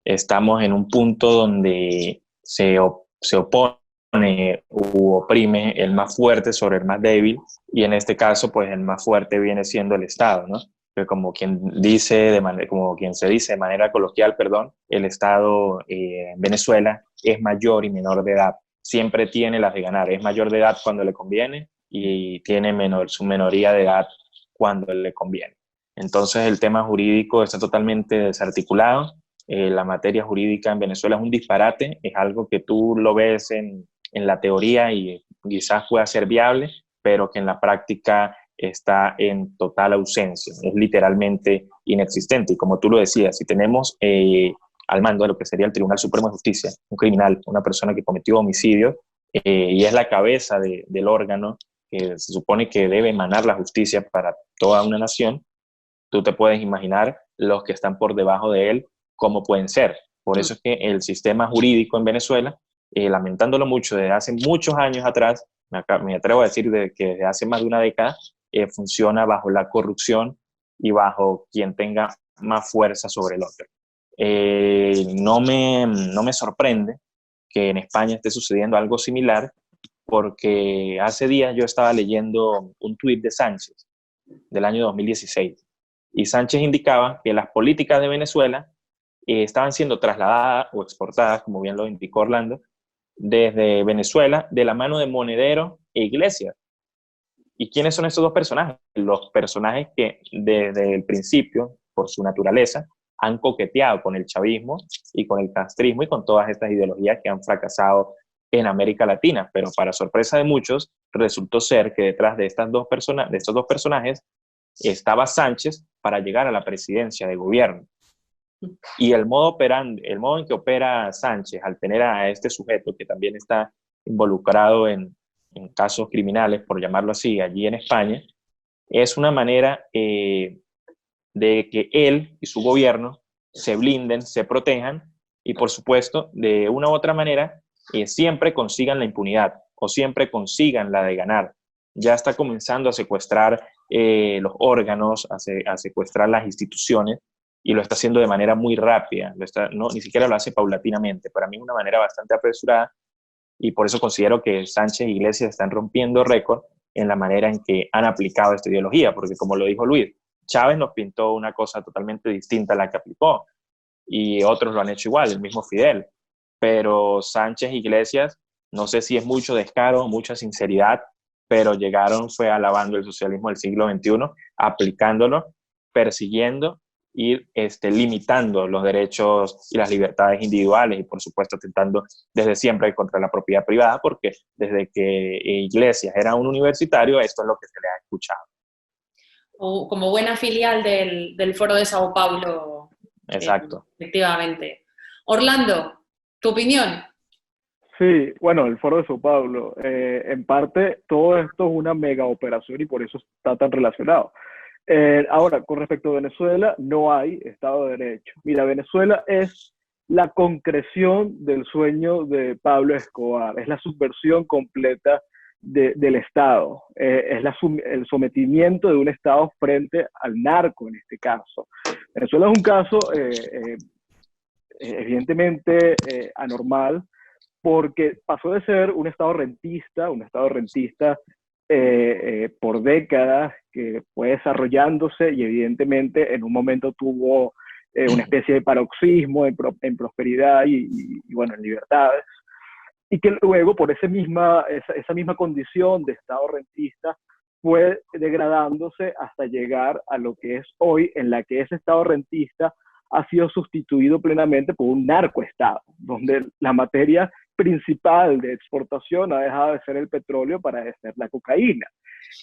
Estamos en un punto donde se opone u oprime el más fuerte sobre el más débil, y en este caso, pues el más fuerte viene siendo el Estado, ¿no? Que como quien se dice de manera coloquial, el Estado en Venezuela es mayor y menor de edad. Siempre tiene las de ganar. Es mayor de edad cuando le conviene y tiene su minoría de edad cuando le conviene. Entonces el tema jurídico está totalmente desarticulado. La materia jurídica en Venezuela es un disparate, es algo que tú lo ves en la teoría y quizás pueda ser viable, pero que en la práctica está en total ausencia, es literalmente inexistente. Y como tú lo decías, si tenemos al mando de lo que sería el Tribunal Supremo de Justicia un criminal, una persona que cometió homicidio, y es la cabeza del órgano que se supone que debe emanar la justicia para toda una nación, tú te puedes imaginar los que están por debajo de él cómo pueden ser. Por eso es que el sistema jurídico en Venezuela, lamentándolo mucho, desde hace muchos años atrás, me atrevo a decir que desde hace más de una década, funciona bajo la corrupción y bajo quien tenga más fuerza sobre el otro. No me sorprende que en España esté sucediendo algo similar, porque hace días yo estaba leyendo un tuit de Sánchez del año 2016, y Sánchez indicaba que las políticas de Venezuela estaban siendo trasladadas o exportadas, como bien lo indicó Orlando, desde Venezuela de la mano de Monedero e Iglesias. ¿Y quiénes son estos dos personajes? Los personajes que desde el principio, por su naturaleza, han coqueteado con el chavismo y con el castrismo y con todas estas ideologías que han fracasado en América Latina. Pero para sorpresa de muchos, resultó ser que detrás de estos dos personajes estaba Sánchez para llegar a la presidencia de gobierno. Y el modo en que opera Sánchez, al tener a este sujeto que también está involucrado en casos criminales, por llamarlo así, allí en España, es una manera de que él y su gobierno se blinden, se protejan y, por supuesto, de una u otra manera, siempre consigan la impunidad o siempre consigan la de ganar. Ya está comenzando a secuestrar los órganos, a secuestrar las instituciones, y lo está haciendo de manera muy rápida, ni siquiera lo hace paulatinamente, para mí de una manera bastante apresurada, y por eso considero que Sánchez e Iglesias están rompiendo récord en la manera en que han aplicado esta ideología, porque como lo dijo Luis, Chávez nos pintó una cosa totalmente distinta a la que aplicó, y otros lo han hecho igual, el mismo Fidel, pero Sánchez e Iglesias, no sé si es mucho descaro, mucha sinceridad, pero fue alabando el socialismo del siglo XXI, aplicándolo, persiguiendo ir limitando los derechos y las libertades individuales y, por supuesto, atentando desde siempre contra la propiedad privada, porque desde que Iglesias era un universitario, esto es lo que se le ha escuchado. O como buena filial del Foro de Sao Paulo. Exacto. Efectivamente. Orlando, ¿tu opinión? Sí, bueno, el Foro de Sao Paulo. En parte, todo esto es una mega operación y por eso está tan relacionado. Ahora, con respecto a Venezuela, no hay Estado de Derecho. Mira, Venezuela es la concreción del sueño de Pablo Escobar, es la subversión completa del Estado, es el sometimiento de un Estado frente al narco en este caso. Venezuela es un caso evidentemente anormal, porque pasó de ser un Estado rentista por décadas, que fue desarrollándose y evidentemente en un momento tuvo una especie de paroxismo en prosperidad y bueno, en libertades, y que luego por esa misma condición de Estado rentista fue degradándose hasta llegar a lo que es hoy, en la que ese Estado rentista ha sido sustituido plenamente por un narcoestado, donde la materia principal de exportación ha dejado de ser el petróleo para ser la cocaína.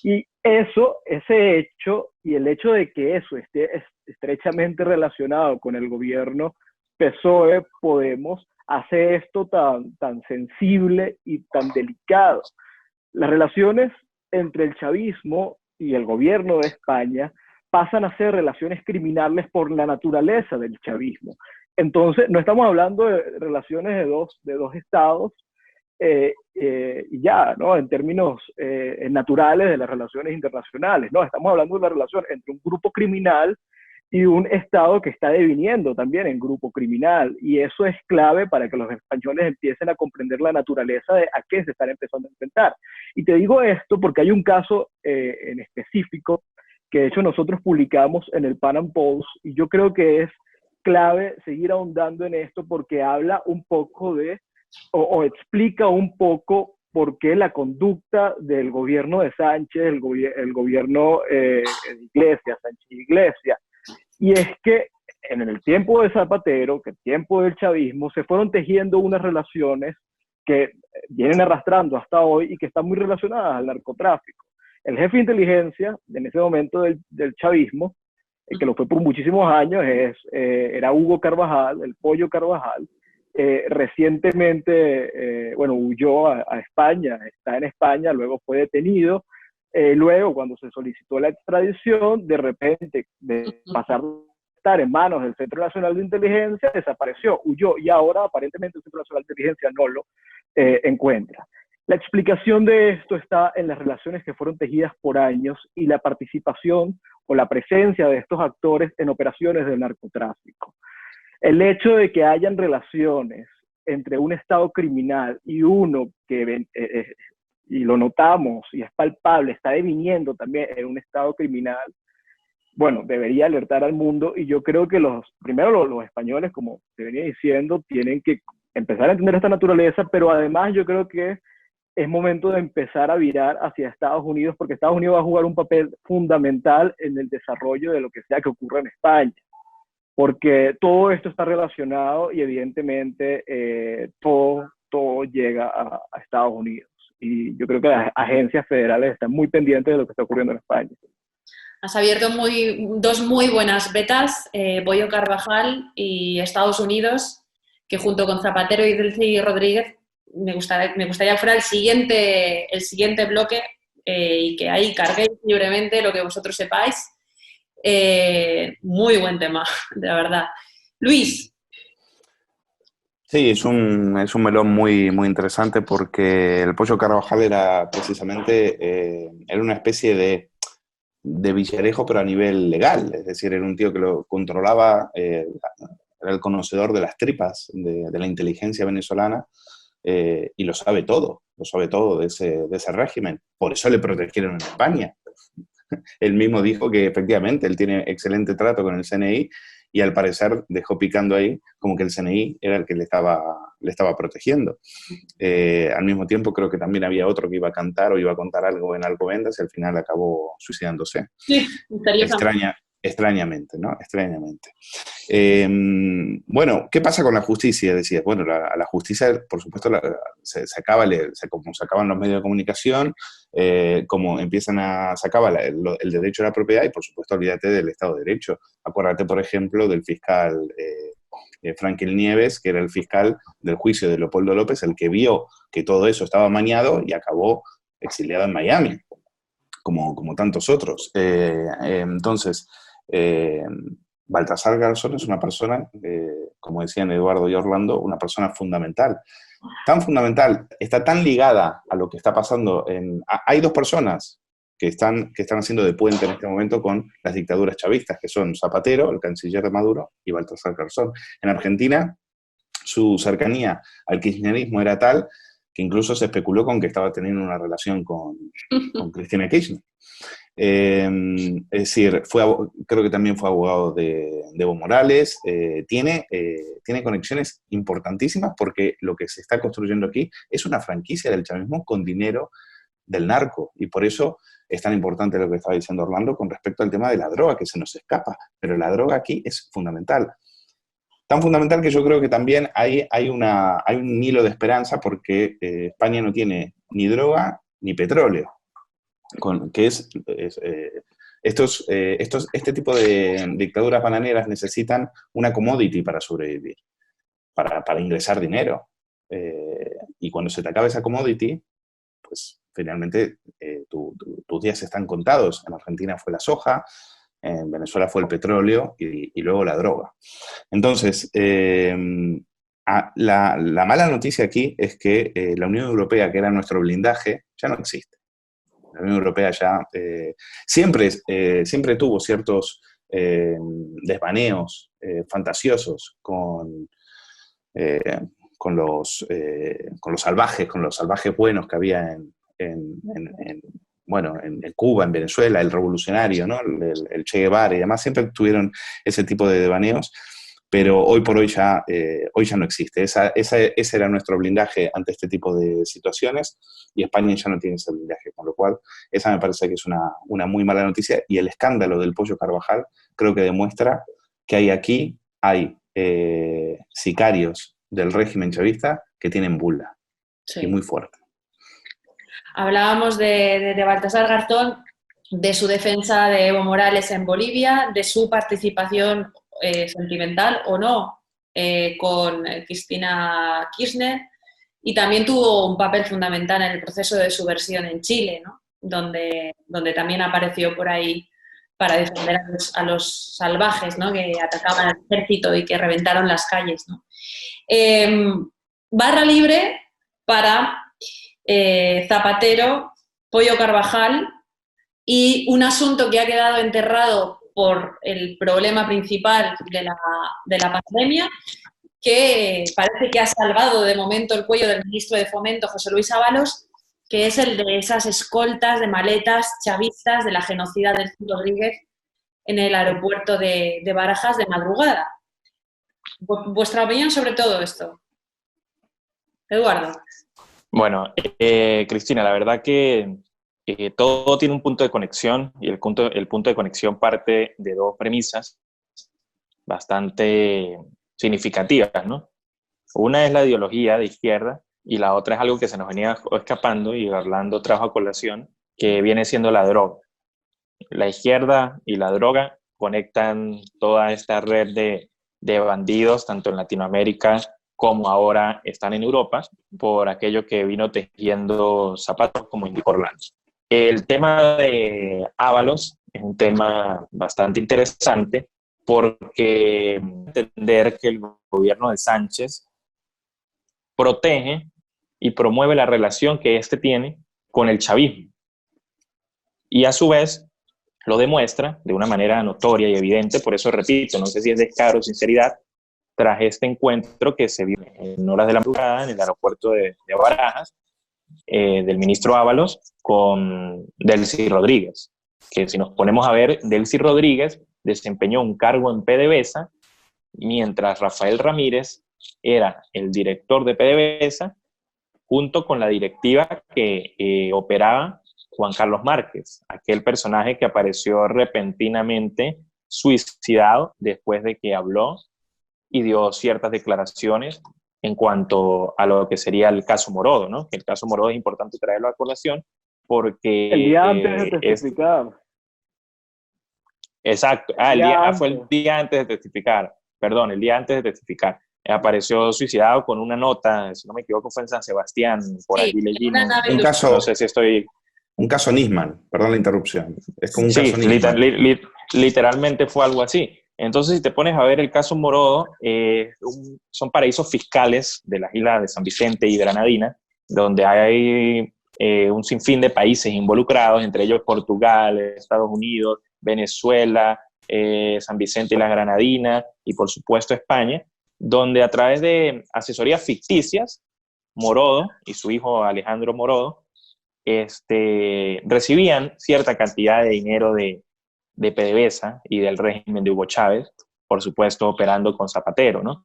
Y ese hecho, y el hecho de que eso esté estrechamente relacionado con el gobierno PSOE, Podemos, hace esto tan sensible y tan delicado. Las relaciones entre el chavismo y el gobierno de España pasan a ser relaciones criminales por la naturaleza del chavismo. Entonces, no estamos hablando de relaciones de dos estados y ya, ¿no? En términos naturales de las relaciones internacionales, ¿no? Estamos hablando de la relación entre un grupo criminal y un estado que está deviniendo también en grupo criminal, y eso es clave para que los españoles empiecen a comprender la naturaleza de a qué se están empezando a enfrentar. Y te digo esto porque hay un caso en específico que de hecho nosotros publicamos en el Pan Am Post, y yo creo que es clave seguir ahondando en esto porque habla un poco o explica un poco por qué la conducta del gobierno de Sánchez, el gobierno de Iglesias, Sánchez Iglesias, y es que en el tiempo de Zapatero, que el tiempo del chavismo, se fueron tejiendo unas relaciones que vienen arrastrando hasta hoy y que están muy relacionadas al narcotráfico. El jefe de inteligencia, en ese momento del chavismo, que lo fue por muchísimos años, era Hugo Carvajal, el Pollo Carvajal. Recientemente, huyó a España, está en España, luego fue detenido. Luego, cuando se solicitó la extradición, de repente, de pasar a estar en manos del Centro Nacional de Inteligencia, desapareció, huyó, y ahora aparentemente el Centro Nacional de Inteligencia no lo encuentra. La explicación de esto está en las relaciones que fueron tejidas por años y la participación o la presencia de estos actores en operaciones de narcotráfico. El hecho de que hayan relaciones entre un Estado criminal y uno que, y lo notamos y es palpable, está deviniendo también en un Estado criminal, bueno, debería alertar al mundo, y yo creo que primero los españoles, como te venía diciendo, tienen que empezar a entender esta naturaleza, pero además yo creo que es momento de empezar a virar hacia Estados Unidos, porque Estados Unidos va a jugar un papel fundamental en el desarrollo de lo que sea que ocurra en España, porque todo esto está relacionado y evidentemente todo llega a Estados Unidos. Y yo creo que las agencias federales están muy pendientes de lo que está ocurriendo en España. Has abierto dos muy buenas betas, Bollo Carvajal y Estados Unidos, que junto con Zapatero y Delcy Rodríguez me gustaría fuera el siguiente bloque, y que ahí carguéis libremente lo que vosotros sepáis. Muy buen tema, de verdad. Luis. Sí, es un melón muy, muy interesante, porque el Pollo Carvajal era precisamente era una especie de Villarejo, pero a nivel legal. Es decir, era un tío que lo controlaba, era el conocedor de las tripas de la inteligencia venezolana, y lo sabe todo de ese régimen. Por eso le protegieron en España. Él mismo dijo que efectivamente él tiene excelente trato con el CNI, y al parecer dejó picando ahí como que el CNI era el que le estaba protegiendo. Al mismo tiempo creo que también había otro que iba a cantar o iba a contar algo en Alcobendas, y al final acabó suicidándose. Sí, Extrañamente, ¿no? Extrañamente. Bueno, ¿qué pasa con la justicia? Decías, bueno, la justicia, por supuesto, se acaban los medios de comunicación, como se acaba el derecho a la propiedad, y por supuesto, olvídate del Estado de Derecho. Acuérdate, por ejemplo, del fiscal Frankel Nieves, que era el fiscal del juicio de Leopoldo López, el que vio que todo eso estaba amañado y acabó exiliado en Miami, como tantos otros. Entonces, Baltasar Garzón es una persona, como decían Eduardo y Orlando, una persona fundamental. Tan fundamental, está tan ligada a lo que está pasando hay dos personas que están haciendo de puente en este momento con las dictaduras chavistas, que son Zapatero, el canciller de Maduro, y Baltasar Garzón. En Argentina, su cercanía al kirchnerismo era tal que incluso se especuló con que estaba teniendo una relación con Cristina Kirchner. Es decir, creo que también fue abogado de Evo Morales. Tiene conexiones importantísimas, porque lo que se está construyendo aquí es una franquicia del chavismo con dinero del narco, y por eso es tan importante lo que estaba diciendo Orlando con respecto al tema de la droga, que se nos escapa, pero la droga aquí es fundamental. Tan fundamental que yo creo que también hay un hilo de esperanza, porque España no tiene ni droga ni petróleo. Este tipo de dictaduras bananeras necesitan una commodity para sobrevivir, para ingresar dinero. Y cuando se te acaba esa commodity, pues finalmente tus días están contados. En Argentina fue la soja, en Venezuela fue el petróleo, y luego la droga. Entonces, la mala noticia aquí es que la Unión Europea, que era nuestro blindaje, ya no existe. La Unión Europea ya siempre tuvo ciertos desvaneos fantasiosos con los salvajes buenos que había en Cuba, en Venezuela, el revolucionario, ¿no? el Che Guevara y demás, siempre tuvieron ese tipo de devaneos, pero hoy por hoy ya no existe. Ese era nuestro blindaje ante este tipo de situaciones, y España ya no tiene ese blindaje, con lo cual esa me parece que es una muy mala noticia, y el escándalo del Pollo Carvajal creo que demuestra que hay sicarios del régimen chavista que tienen bula, sí, y muy fuerte. Hablábamos de Baltasar Garzón, de su defensa de Evo Morales en Bolivia, de su participación sentimental o no con Cristina Kirchner, y también tuvo un papel fundamental en el proceso de subversión en Chile, ¿no? donde también apareció por ahí para defender a los salvajes, ¿no? que atacaban al ejército y que reventaron las calles, ¿no? Barra libre para Zapatero, Pollo Carvajal, y un asunto que ha quedado enterrado por el problema principal de la pandemia, que parece que ha salvado de momento el cuello del ministro de Fomento, José Luis Ábalos, que es el de esas escoltas de maletas chavistas de la genocida Delcy Rodríguez en el aeropuerto de Barajas de madrugada. ¿Vuestra opinión sobre todo esto? Eduardo. Bueno, Cristina, la verdad que todo tiene un punto de conexión y el punto de conexión parte de dos premisas bastante significativas, ¿no? Una es la ideología de izquierda y la otra es algo que se nos venía escapando y Orlando trajo a colación, que viene siendo la droga. La izquierda y la droga conectan toda esta red de bandidos, tanto en Latinoamérica como ahora están en Europa, por aquello que vino tejiendo Zapato, como indicó Orlando. El tema de Ábalos es un tema bastante interesante porque entender que el gobierno de Sánchez protege y promueve la relación que éste tiene con el chavismo. Y a su vez lo demuestra de una manera notoria y evidente, por eso repito, no sé si es descaro o sinceridad, tras este encuentro que se vio en horas de la madrugada en el aeropuerto de Barajas, del ministro Ábalos con Delcy Rodríguez, que si nos ponemos a ver, Delcy Rodríguez desempeñó un cargo en PDVSA, mientras Rafael Ramírez era el director de PDVSA, junto con la directiva que operaba Juan Carlos Márquez, aquel personaje que apareció repentinamente suicidado después de que habló y dio ciertas declaraciones en cuanto a lo que sería el caso Morodo, ¿no? El caso Morodo es importante traerlo a colación porque... El día antes de testificar. Exacto. Fue el día antes de testificar. Perdón, el día antes de testificar. Apareció suicidado con una nota, si no me equivoco, fue en San Sebastián, por allí leímos. Un caso, no sé si estoy... Un caso Nisman, perdón la interrupción. Es como un caso Nisman. Literalmente fue algo así. Entonces, si te pones a ver el caso Morodo, son paraísos fiscales de las islas de San Vicente y Granadina, donde hay un sinfín de países involucrados, entre ellos Portugal, Estados Unidos, Venezuela, San Vicente y las Granadinas, y por supuesto España, donde a través de asesorías ficticias, Morodo y su hijo Alejandro Morodo recibían cierta cantidad de dinero de PDVSA y del régimen de Hugo Chávez, por supuesto operando con Zapatero, ¿no?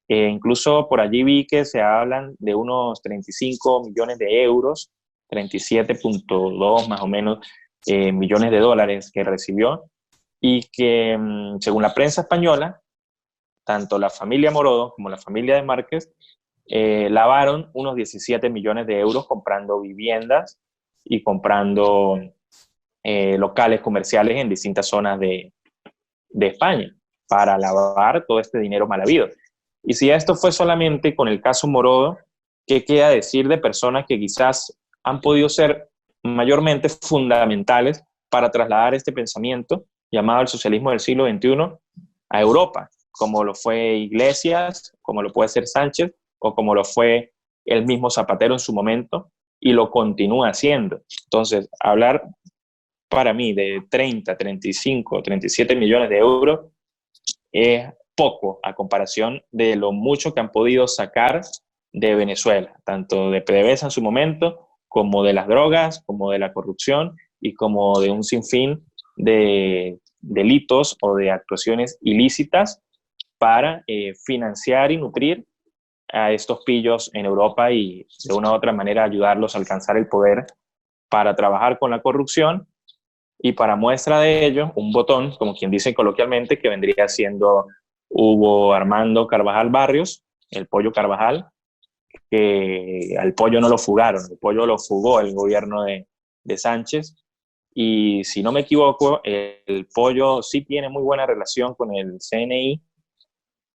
Incluso por allí vi que se hablan de unos 35 millones de euros, 37.2 más o menos millones de dólares que recibió, y que según la prensa española, tanto la familia Morodo como la familia de Márquez lavaron unos 17 millones de euros comprando viviendas y comprando locales comerciales en distintas zonas de España para lavar todo este dinero mal habido. Y si esto fue solamente con el caso Morodo, ¿qué queda decir de personas que quizás han podido ser mayormente fundamentales para trasladar este pensamiento llamado el socialismo del siglo XXI a Europa, como lo fue Iglesias, como lo puede ser Sánchez, o como lo fue el mismo Zapatero en su momento, y lo continúa haciendo? Entonces, hablar para mí de 30, 35, 37 millones de euros es poco a comparación de lo mucho que han podido sacar de Venezuela, tanto de PDVSA en su momento, como de las drogas, como de la corrupción y como de un sinfín de delitos o de actuaciones ilícitas para financiar y nutrir a estos pillos en Europa y de una u otra manera ayudarlos a alcanzar el poder para trabajar con la corrupción. Y para muestra de ello, un botón, como quien dice coloquialmente, que vendría siendo Hugo Armando Carvajal Barrios, el Pollo Carvajal, que al Pollo no lo fugaron, el Pollo lo fugó el gobierno de Sánchez. Y si no me equivoco, el Pollo sí tiene muy buena relación con el CNI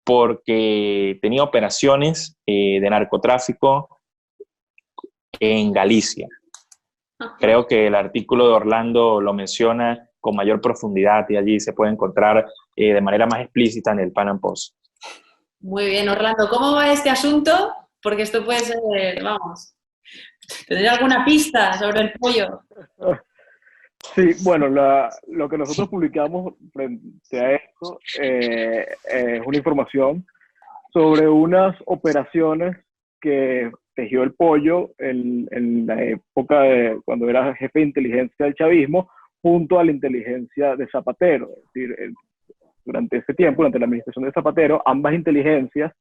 porque tenía operaciones de narcotráfico en Galicia. Creo que el artículo de Orlando lo menciona con mayor profundidad y allí se puede encontrar de manera más explícita en el Pan Am Post. Muy bien, Orlando. ¿Cómo va este asunto? Porque esto puede ser, vamos... ¿Tendría alguna pista sobre el pollo? Sí, bueno, lo que nosotros publicamos frente a esto es una información sobre unas operaciones que tejió el pollo en la época de cuando era jefe de inteligencia del chavismo, junto a la inteligencia de Zapatero. Es decir, durante ese tiempo, durante la administración de Zapatero, ambas inteligencias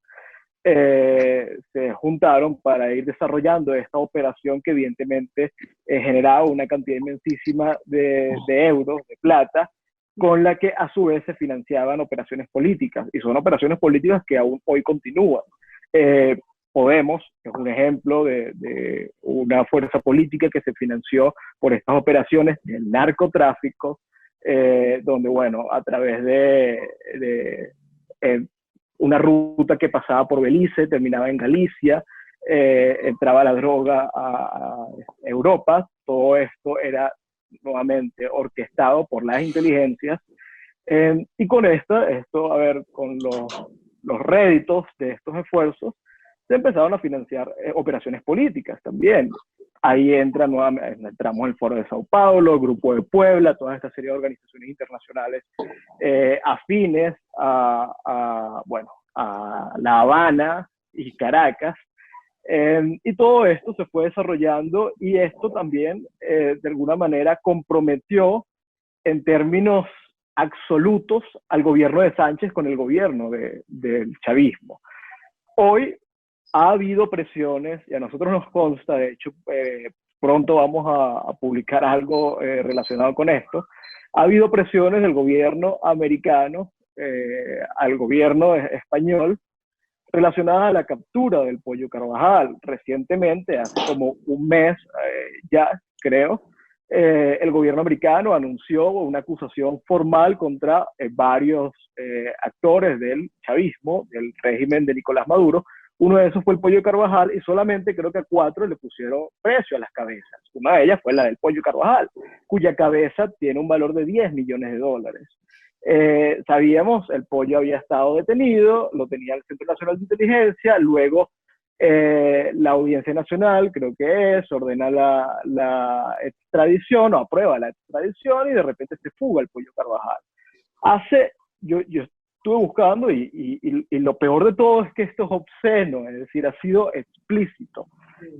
se juntaron para ir desarrollando esta operación que evidentemente generaba una cantidad inmensísima de euros, de plata, con la que a su vez se financiaban operaciones políticas, y son operaciones políticas que aún hoy continúan. Podemos, es un ejemplo de una fuerza política que se financió por estas operaciones del narcotráfico, donde, bueno, a través de una ruta que pasaba por Belice, terminaba en Galicia, entraba la droga a Europa. Todo esto era nuevamente orquestado por las inteligencias, y con a ver, con los réditos de estos esfuerzos, se empezaron a financiar operaciones políticas también. Ahí entramos el Foro de Sao Paulo, el Grupo de Puebla, toda esta serie de organizaciones internacionales afines a La Habana y Caracas. Y todo esto se fue desarrollando, y esto también de alguna manera comprometió en términos absolutos al gobierno de Sánchez con el gobierno del chavismo. Hoy ha habido presiones, y a nosotros nos consta, de hecho pronto vamos a publicar algo relacionado con esto. Ha habido presiones del gobierno americano al gobierno español relacionadas a la captura del pollo Carvajal. Recientemente, hace como un mes ya, creo, el gobierno americano anunció una acusación formal contra varios actores del chavismo, del régimen de Nicolás Maduro. Uno de esos fue el pollo Carvajal, y solamente creo que a 4 le pusieron precio a las cabezas. Una de ellas fue la del pollo Carvajal, cuya cabeza tiene un valor de $10 millones. Sabíamos, el pollo había estado detenido, lo tenía el Centro Nacional de Inteligencia, luego la Audiencia Nacional, creo que ordena la extradición, o aprueba la extradición, y de repente se fuga el pollo Carvajal. Yo estuve buscando, y lo peor de todo es que esto es obsceno, es decir, ha sido explícito.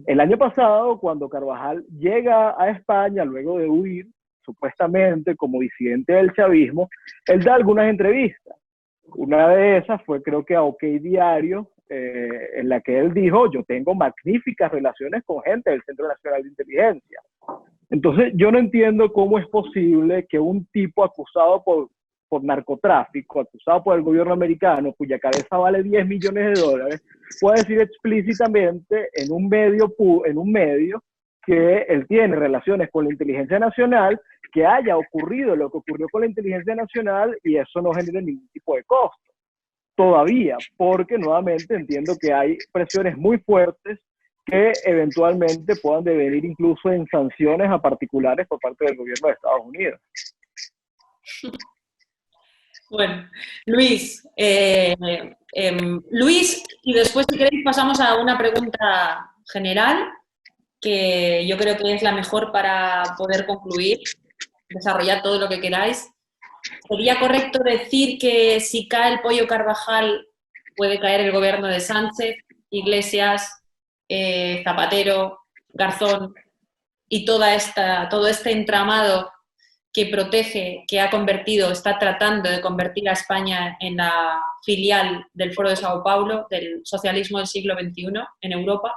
El año pasado, cuando Carvajal llega a España, luego de huir, supuestamente como disidente del chavismo, él da algunas entrevistas. Una de esas fue, creo que a OK Diario, en la que él dijo: yo tengo magníficas relaciones con gente del Centro Nacional de Inteligencia. Entonces, yo no entiendo cómo es posible que un tipo acusado por narcotráfico, acusado por el gobierno americano, cuya cabeza vale $10 millones, pueda decir explícitamente en un medio que él tiene relaciones con la inteligencia nacional, que haya ocurrido lo que ocurrió con la inteligencia nacional, y eso no genera ningún tipo de costo todavía, porque nuevamente entiendo que hay presiones muy fuertes que eventualmente puedan devenir incluso en sanciones a particulares por parte del gobierno de Estados Unidos. Bueno, Luis, Luis, y después, si queréis, pasamos a una pregunta general, que yo creo que es la mejor para poder concluir, desarrollar todo lo que queráis. ¿Sería correcto decir que si cae el pollo Carvajal puede caer el gobierno de Sánchez, Iglesias, Zapatero, Garzón y todo este entramado que protege, que está tratando de convertir a España en la filial del Foro de Sao Paulo, del socialismo del siglo XXI en Europa?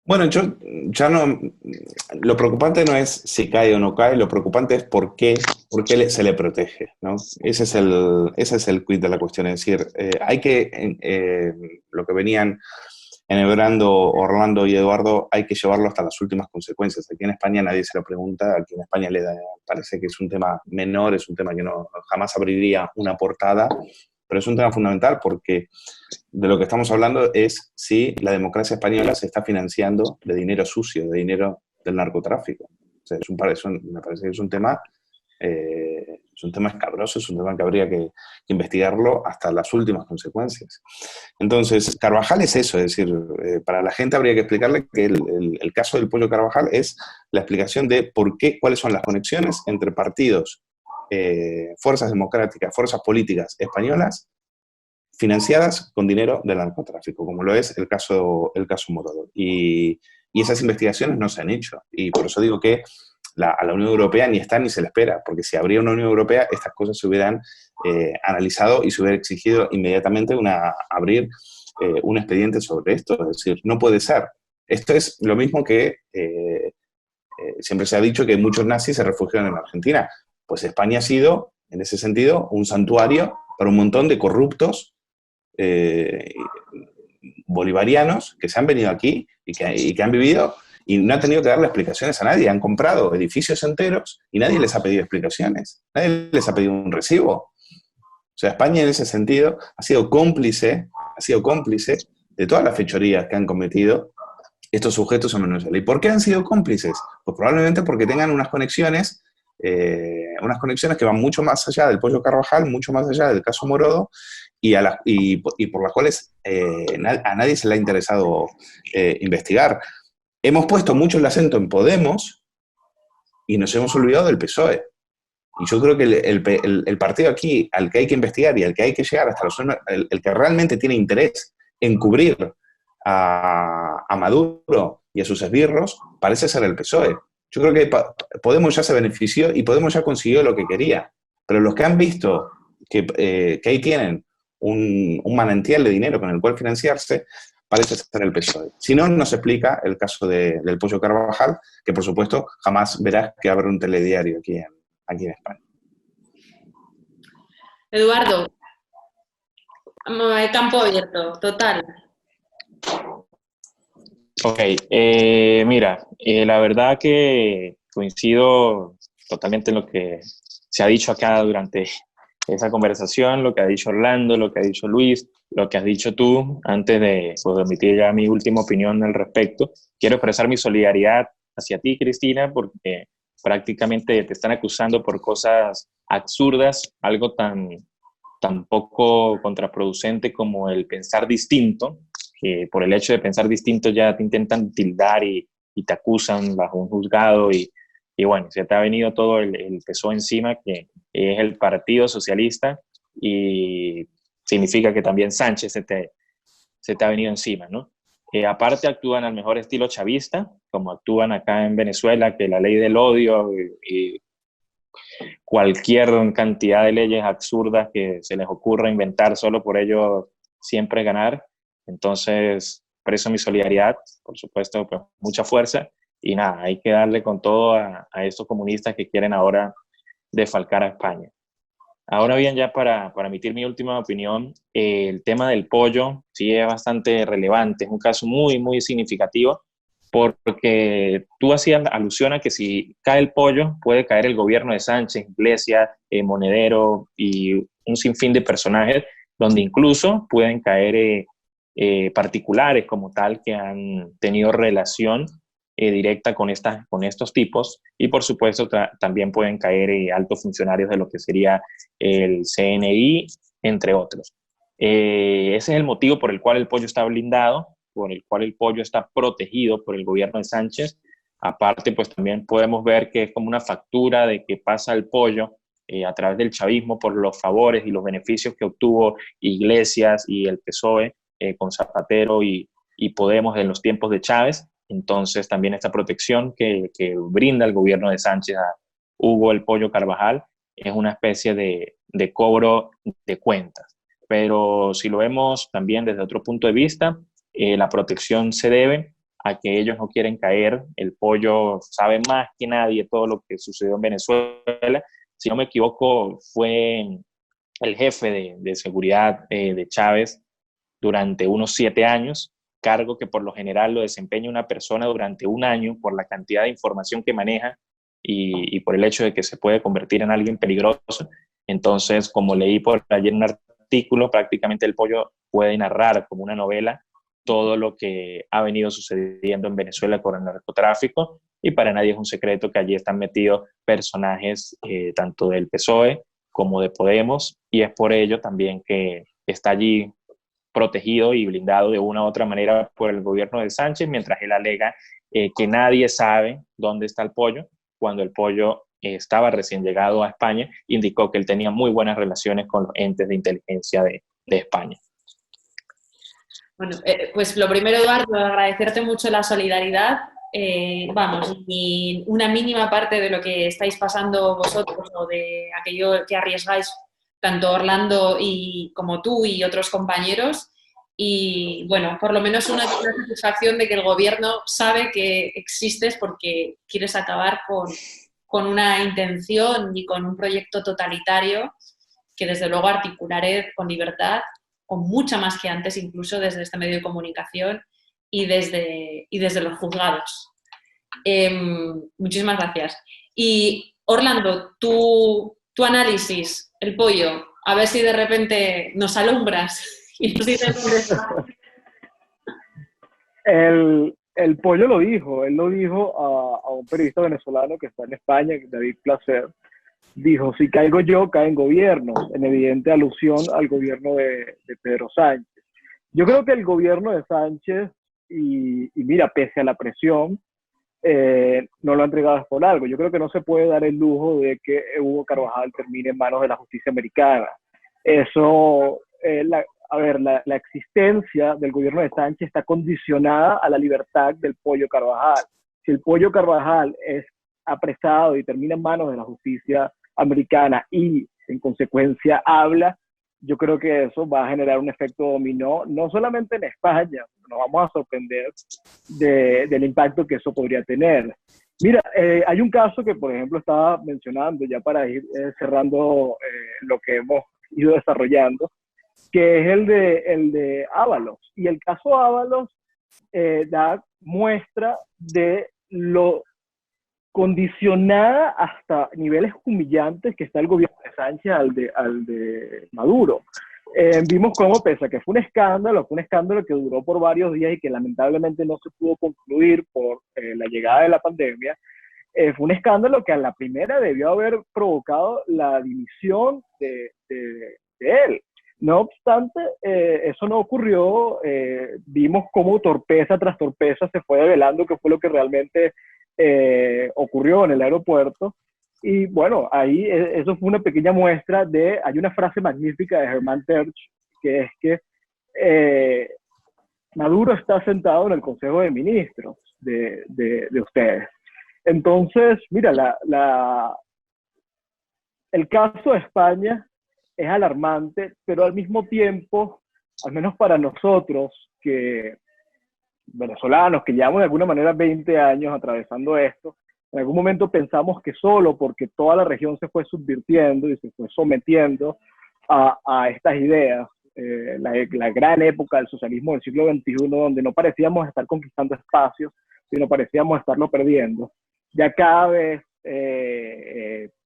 Bueno, yo ya no. Lo preocupante no es si cae o no cae, lo preocupante es por qué se le protege, ¿no? Ese es el quid de la cuestión. Es decir, hay que. Lo que venían enhebrando Orlando y Eduardo, hay que llevarlo hasta las últimas consecuencias. Aquí en España nadie se lo pregunta, aquí en España parece que es un tema menor, es un tema que jamás abriría una portada, pero es un tema fundamental porque de lo que estamos hablando es si la democracia española se está financiando de dinero sucio, de dinero del narcotráfico. O sea, me parece que es un tema Es un tema escabroso, es un tema que habría que investigarlo hasta las últimas consecuencias. Entonces, Carvajal es eso, es decir, para la gente habría que explicarle que el caso del pollo Carvajal es la explicación de por qué, cuáles son las conexiones entre partidos, fuerzas democráticas, fuerzas políticas españolas financiadas con dinero del narcotráfico, como lo es el caso Morodo. Y esas investigaciones no se han hecho. Y por eso digo que a la Unión Europea ni está ni se le espera, porque si habría una Unión Europea, estas cosas se hubieran analizado y se hubiera exigido inmediatamente abrir un expediente sobre esto. Es decir, no puede ser. Esto es lo mismo que siempre se ha dicho que muchos nazis se refugiaron en Argentina. Pues España ha sido, en ese sentido, un santuario para un montón de corruptos bolivarianos que se han venido aquí y que han vivido y no han tenido que darle explicaciones a nadie. Han comprado edificios enteros y nadie les ha pedido explicaciones. Nadie les ha pedido un recibo. O sea, España en ese sentido ha sido cómplice de todas las fechorías que han cometido estos sujetos en Venezuela. ¿Y por qué han sido cómplices? Pues probablemente porque tengan unas conexiones que van mucho más allá del pollo Carvajal, mucho más allá del caso Morodo, y por las cuales a nadie se le ha interesado investigar. Hemos puesto mucho el acento en Podemos y nos hemos olvidado del PSOE. Y yo creo que el partido aquí al que hay que investigar y al que hay que llegar hasta el que realmente tiene interés en cubrir a Maduro y a sus esbirros, parece ser el PSOE. Yo creo que Podemos ya se benefició y Podemos ya consiguió lo que quería. Pero los que han visto que ahí tienen un manantial de dinero con el cual financiarse, parece ser el PSOE. Si no, nos explica el caso del pollo Carvajal, que por supuesto jamás verás que abre un telediario aquí en España. Eduardo, campo abierto, total. Ok, mira, la verdad que coincido totalmente en lo que se ha dicho acá durante esa conversación, lo que ha dicho Orlando, lo que ha dicho Luis, lo que has dicho tú, antes de emitir ya mi última opinión al respecto. Quiero expresar mi solidaridad hacia ti, Cristina, porque prácticamente te están acusando por cosas absurdas, algo tan poco contraproducente como el pensar distinto, que por el hecho de pensar distinto ya te intentan tildar y te acusan bajo un juzgado y bueno, se te ha venido todo el peso encima, que es el Partido Socialista, y significa que también Sánchez se te ha venido encima, ¿no? Aparte actúan al mejor estilo chavista, como actúan acá en Venezuela, que la ley del odio y cualquier cantidad de leyes absurdas que se les ocurra inventar solo por ello siempre ganar. Entonces, expreso mi solidaridad, por supuesto, pues, mucha fuerza, y nada, hay que darle con todo a estos comunistas que quieren ahora desfalcar a España. Ahora bien, ya para emitir mi última opinión, el tema del pollo sí es bastante relevante, es un caso muy, muy significativo, porque tú hacías alusión a que si cae el pollo, puede caer el gobierno de Sánchez, Iglesias, Monedero y un sinfín de personajes, donde incluso pueden caer particulares como tal que han tenido relación directa con estos tipos, y por supuesto también pueden caer altos funcionarios de lo que sería el CNI, entre otros. Ese es el motivo por el cual el pollo está blindado, por el cual el pollo está protegido por el gobierno de Sánchez. Aparte, pues también podemos ver que es como una factura de que pasa el pollo a través del chavismo por los favores y los beneficios que obtuvo Iglesias y el PSOE con Zapatero y Podemos en los tiempos de Chávez. Entonces también esta protección que brinda el gobierno de Sánchez a Hugo el Pollo Carvajal es una especie de cobro de cuentas. Pero si lo vemos también desde otro punto de vista, la protección se debe a que ellos no quieren caer. El pollo sabe más que nadie todo lo que sucedió en Venezuela. Si no me equivoco, fue el jefe de seguridad de Chávez durante unos 7 años, cargo que por lo general lo desempeña una persona durante un año por la cantidad de información que maneja y por el hecho de que se puede convertir en alguien peligroso. Entonces, como leí por ayer en un artículo, prácticamente el pollo puede narrar como una novela todo lo que ha venido sucediendo en Venezuela con el narcotráfico, y para nadie es un secreto que allí están metidos personajes tanto del PSOE como de Podemos, y es por ello también que está allí protegido y blindado de una u otra manera por el gobierno de Sánchez, mientras él alega que nadie sabe dónde está el pollo, cuando el pollo estaba recién llegado a España, indicó que él tenía muy buenas relaciones con los entes de inteligencia de España. Bueno, pues lo primero, Eduardo, agradecerte mucho la solidaridad. Vamos, ni una mínima parte de lo que estáis pasando vosotros o de aquello que arriesgáis, tanto Orlando como tú y otros compañeros. Y bueno, por lo menos una satisfacción de que el gobierno sabe que existes porque quieres acabar con una intención y con un proyecto totalitario que desde luego articularé con libertad, con mucha más que antes, incluso desde este medio de comunicación y desde los juzgados. Muchísimas gracias. Y Orlando, tu análisis, el pollo, a ver si de repente nos alumbras y nos dices dónde está. El pollo lo dijo, él lo dijo a un periodista venezolano que está en España, David Placer. Dijo, si caigo yo, caen gobiernos, en evidente alusión al gobierno de Pedro Sánchez. Yo creo que el gobierno de Sánchez, y mira, pese a la presión, no lo ha entregado por algo. Yo creo que no se puede dar el lujo de que Hugo Carvajal termine en manos de la justicia americana. Eso, la existencia del gobierno de Sánchez está condicionada a la libertad del pollo Carvajal. Si el pollo Carvajal es apresado y termina en manos de la justicia americana y en consecuencia habla, yo creo que eso va a generar un efecto dominó, no solamente en España, nos vamos a sorprender del impacto que eso podría tener. Mira, hay un caso que, por ejemplo, estaba mencionando ya para ir cerrando lo que hemos ido desarrollando, que es el de Ábalos. Y el caso Ábalos da muestra de lo condicionada hasta niveles humillantes que está el gobierno de Sánchez al de Maduro. Vimos cómo, pese a que fue un escándalo que duró por varios días y que lamentablemente no se pudo concluir por la llegada de la pandemia, fue un escándalo que a la primera debió haber provocado la dimisión de él. No obstante, eso no ocurrió. Vimos cómo torpeza tras torpeza se fue develando qué fue lo que realmente ocurrió en el aeropuerto. Y bueno, ahí eso fue una pequeña muestra de, hay una frase magnífica de Hermann Terch, que es que Maduro está sentado en el Consejo de Ministros de ustedes. Entonces, mira, el caso de España es alarmante, pero al mismo tiempo, al menos para nosotros, que venezolanos, que llevamos de alguna manera 20 años atravesando esto, en algún momento pensamos que solo porque toda la región se fue subvirtiendo y se fue sometiendo a estas ideas, la gran época del socialismo del siglo XXI, donde no parecíamos estar conquistando espacios, sino parecíamos estarlo perdiendo. Ya cada vez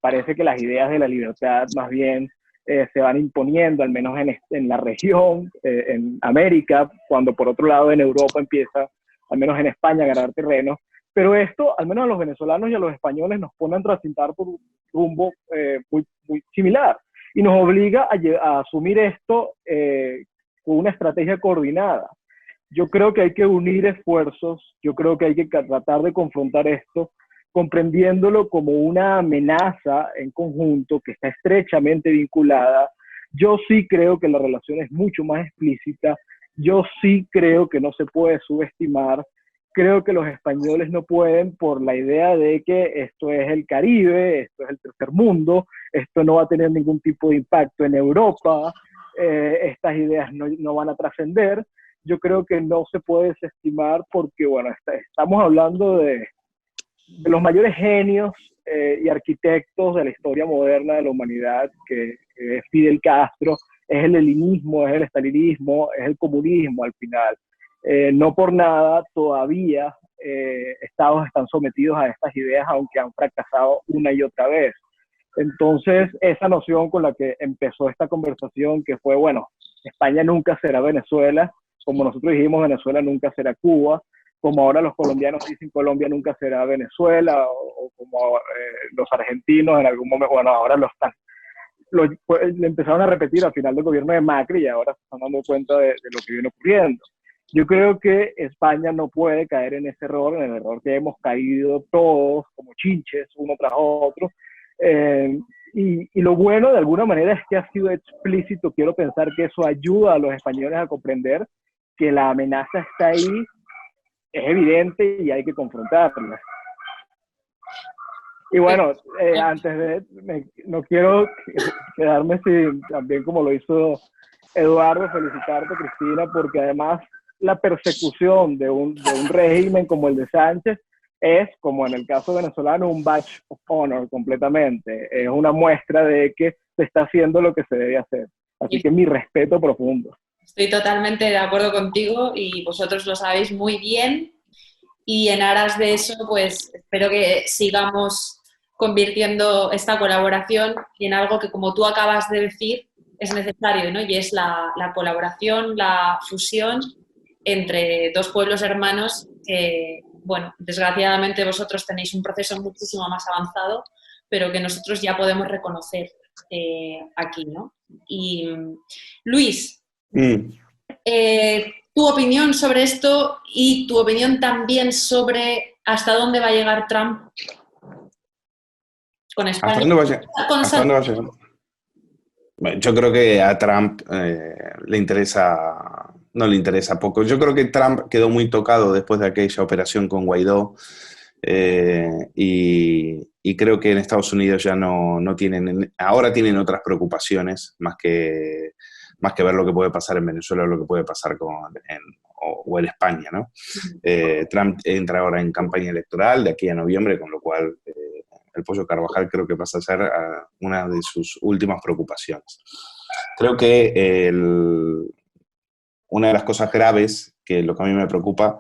parece que las ideas de la libertad más bien se van imponiendo, al menos en la región, en América, cuando por otro lado en Europa empieza, al menos en España, a ganar terreno. Pero esto, al menos a los venezolanos y a los españoles, nos pone a transitar por un rumbo muy similar y nos obliga a asumir esto con una estrategia coordinada. Yo creo que hay que unir esfuerzos, yo creo que hay que tratar de confrontar esto comprendiéndolo como una amenaza en conjunto que está estrechamente vinculada. Yo sí creo que la relación es mucho más explícita, yo sí creo que no se puede subestimar, creo que los españoles no pueden, por la idea de que esto es el Caribe, esto es el tercer mundo, esto no va a tener ningún tipo de impacto en Europa, estas ideas no van a trascender. Yo creo que no se puede desestimar porque, bueno, estamos hablando de los mayores genios y arquitectos de la historia moderna de la humanidad, que es Fidel Castro, es el leninismo, es el estalinismo, es el comunismo al final. No por nada todavía estados están sometidos a estas ideas, aunque han fracasado una y otra vez. Entonces, esa noción con la que empezó esta conversación, que fue, bueno, España nunca será Venezuela, como nosotros dijimos, Venezuela nunca será Cuba, como ahora los colombianos dicen Colombia nunca será Venezuela, o como los argentinos en algún momento, bueno, ahora lo están le empezaron a repetir al final del gobierno de Macri y ahora se están dando cuenta de lo que viene ocurriendo. Yo creo que España no puede caer en ese error, en el error que hemos caído todos como chinches, uno tras otro. Y lo bueno, de alguna manera, es que ha sido explícito. Quiero pensar que eso ayuda a los españoles a comprender que la amenaza está ahí, es evidente y hay que confrontarla. Y bueno, antes de... no quiero quedarme sin, también como lo hizo Eduardo, felicitarte, Cristina, porque además la persecución de un régimen como el de Sánchez es, como en el caso venezolano, un badge of honor completamente. Es una muestra de que se está haciendo lo que se debe hacer. Así que mi respeto profundo. Estoy totalmente de acuerdo contigo y vosotros lo sabéis muy bien. Y en aras de eso, pues espero que sigamos convirtiendo esta colaboración en algo que, como tú acabas de decir, es necesario, ¿no? Y es la colaboración, la fusión entre dos pueblos hermanos que, bueno, desgraciadamente vosotros tenéis un proceso muchísimo más avanzado, pero que nosotros ya podemos reconocer aquí, ¿no? Y Luis, tu opinión sobre esto y tu opinión también sobre hasta dónde va a llegar Trump con España. ¿Hasta dónde va a llegar? Yo creo que a Trump no le interesa poco. Yo creo que Trump quedó muy tocado después de aquella operación con Guaidó y creo que en Estados Unidos ya no tienen, ahora tienen otras preocupaciones más que ver lo que puede pasar en Venezuela o lo que puede pasar o en España, ¿no? Trump entra ahora en campaña electoral de aquí a noviembre, con lo cual el Pollo Carvajal creo que pasa a ser una de sus últimas preocupaciones. Creo que una de las cosas graves, que lo que a mí me preocupa,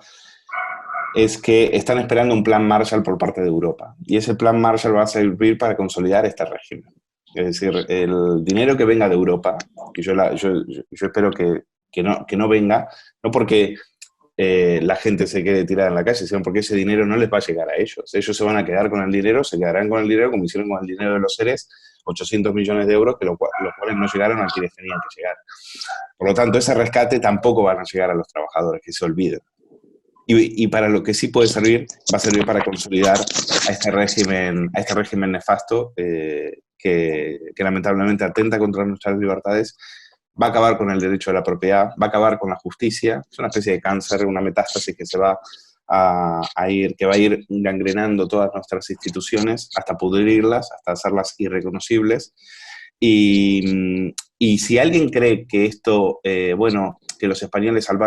es que están esperando un plan Marshall por parte de Europa. Y ese plan Marshall va a servir para consolidar este régimen. Es decir, el dinero que venga de Europa, y yo espero que no venga, no porque la gente se quede tirada en la calle, sino porque ese dinero no les va a llegar a ellos. Ellos se van a quedar con el dinero, se quedarán con el dinero como hicieron con el dinero de los seres, 800 millones de euros, los cuales no llegaron a quienes tenían que llegar. Por lo tanto, ese rescate tampoco van a llegar a los trabajadores, que se olviden. Y para lo que sí puede servir, va a servir para consolidar a este régimen nefasto que lamentablemente atenta contra nuestras libertades, va a acabar con el derecho a la propiedad, va a acabar con la justicia. Es una especie de cáncer, una metástasis que va a ir gangrenando todas nuestras instituciones hasta pudrirlas, hasta hacerlas irreconocibles. Y si alguien cree que esto, que los españoles al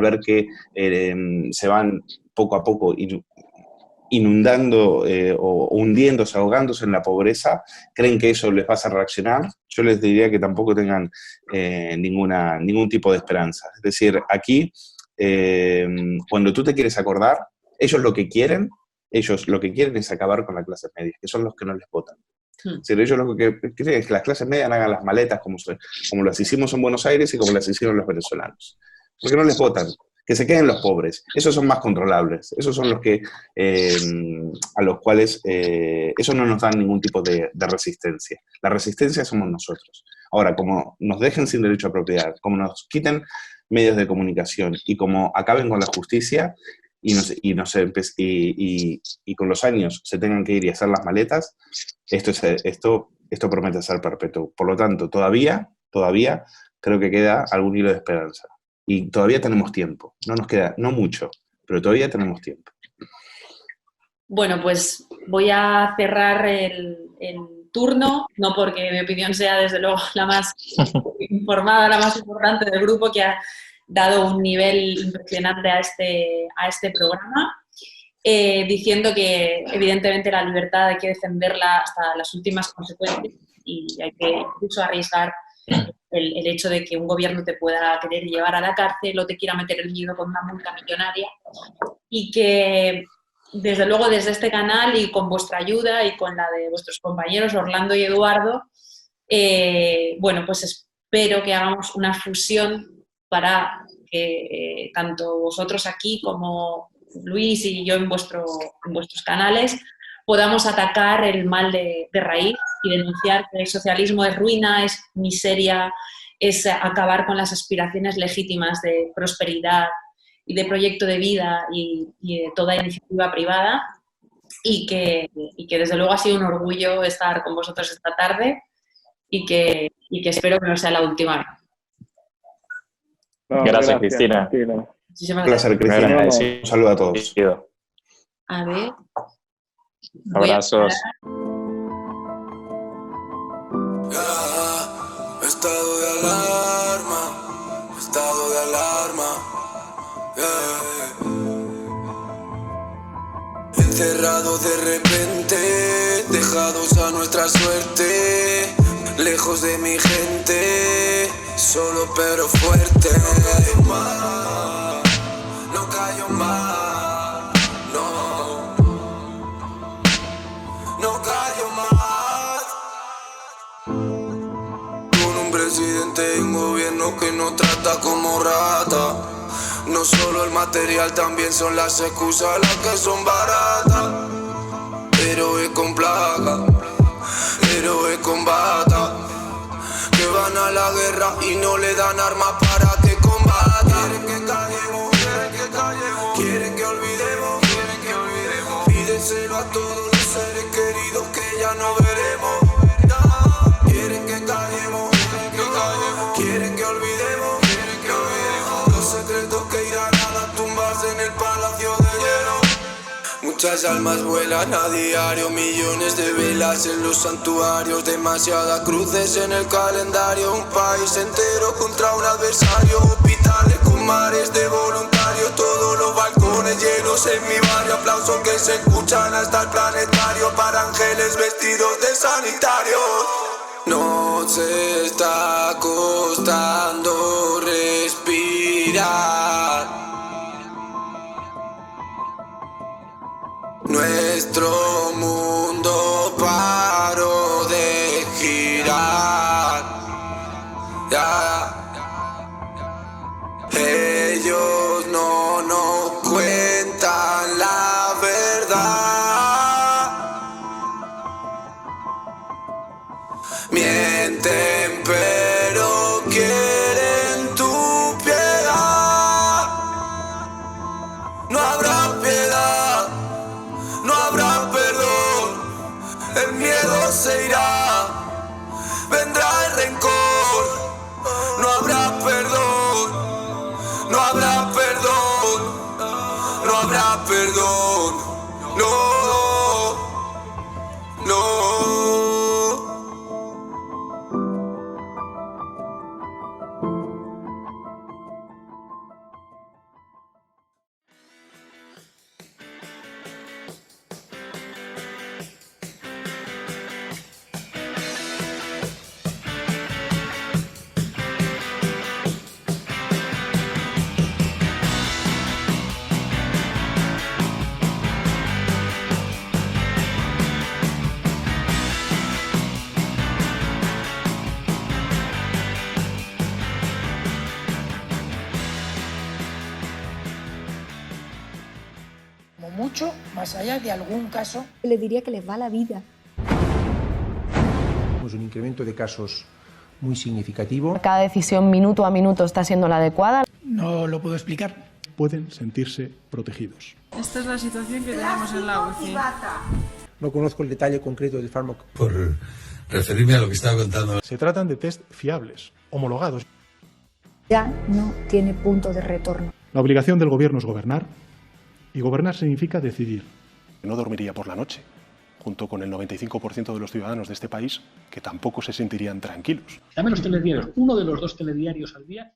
ver que se van poco a poco inundando o hundiéndose, ahogándose en la pobreza, creen que eso les va a hacer reaccionar, yo les diría que tampoco tengan ningún tipo de esperanza. Es decir, aquí, cuando tú te quieres acordar, ellos lo que quieren es acabar con la clase media, que son los que no les votan. Es decir, ellos lo que quieren es que las clases medias hagan las maletas como las hicimos en Buenos Aires y como las hicieron los venezolanos. Porque no les votan. Que se queden los pobres. Esos son más controlables. Esos son los que a los cuales eso no nos dan ningún tipo de resistencia. La resistencia somos nosotros. Ahora, como nos dejen sin derecho a propiedad, como nos quiten medios de comunicación y como acaben con la justicia y con los años se tengan que ir y hacer las maletas, esto promete ser perpetuo. Por lo tanto, todavía creo que queda algún hilo de esperanza. Y todavía tenemos tiempo. No nos queda, no mucho, pero todavía tenemos tiempo. Bueno, pues voy a cerrar el turno, no porque mi opinión sea desde luego la más informada, la más importante del grupo, que ha dado un nivel impresionante a este programa, diciendo que evidentemente la libertad hay que defenderla hasta las últimas consecuencias y hay que incluso arriesgar el hecho de que un gobierno te pueda querer llevar a la cárcel o te quiera meter el miedo con una multa millonaria, y que desde luego desde este canal y con vuestra ayuda y con la de vuestros compañeros Orlando y Eduardo, pues espero que hagamos una fusión para que tanto vosotros aquí como Luis y yo en vuestros canales podamos atacar el mal de raíz y denunciar que el socialismo es ruina, es miseria, es acabar con las aspiraciones legítimas de prosperidad y de proyecto de vida y de toda iniciativa privada, y que desde luego ha sido un orgullo estar con vosotros esta tarde y que espero que no sea la última vez. No, Gracias, Cristina. Muchísimas Un placer, gracias. Cristina. Un saludo a todos. A ver. Abrazos. Estado de alarma, estado de alarma. Encerrados de repente, dejados a nuestra suerte, lejos de mi gente, solo pero fuerte. No callo más, no callo más. Con un presidente y un gobierno que nos trata como rata. No solo el material, también son las excusas las que son baratas. Héroes con plaga, héroes con bata, que van a la guerra y no le dan armas para que combata. Quieren que callemos, quieren que olvidemos, pídeselo a todos los seres queridos que ya no veremos. Quieren que callemos, quieren que olvidemos, los secretos que irán a tumbarse en el palacio de hielo. Muchas almas vuelan a diario, millones de velas en los santuarios, demasiadas cruces en el calendario, un país entero contra un adversario, hospitales con mares de voluntarios, todos los balcones llenos en mi barrio, aplausos que se escuchan hasta el planetario para ángeles vestidos de sanitarios. Nos está costando respirar. Nuestro mundo paró de girar. Ellos no nos cuentan la verdad. Mienten pero quieren tu piedad. No habrá piedad, no habrá perdón, el miedo se irá, vendrá el rencor. No habrá perdón, no habrá perdón, no habrá perdón, no. Como mucho, más allá de algún caso. Le diría que les va la vida. Tenemos un incremento de casos muy significativo. Cada decisión minuto a minuto está siendo la adecuada. No lo puedo explicar. Pueden sentirse protegidos. Esta es la situación que tenemos en la UCI. No conozco el detalle concreto del fármaco. Por referirme a lo que estaba contando. Se tratan de test fiables, homologados. Ya no tiene punto de retorno. La obligación del gobierno es gobernar, y gobernar significa decidir. No dormiría por la noche, junto con el 95% de los ciudadanos de este país, que tampoco se sentirían tranquilos. Dame los telediarios, uno de los 2 telediarios al día.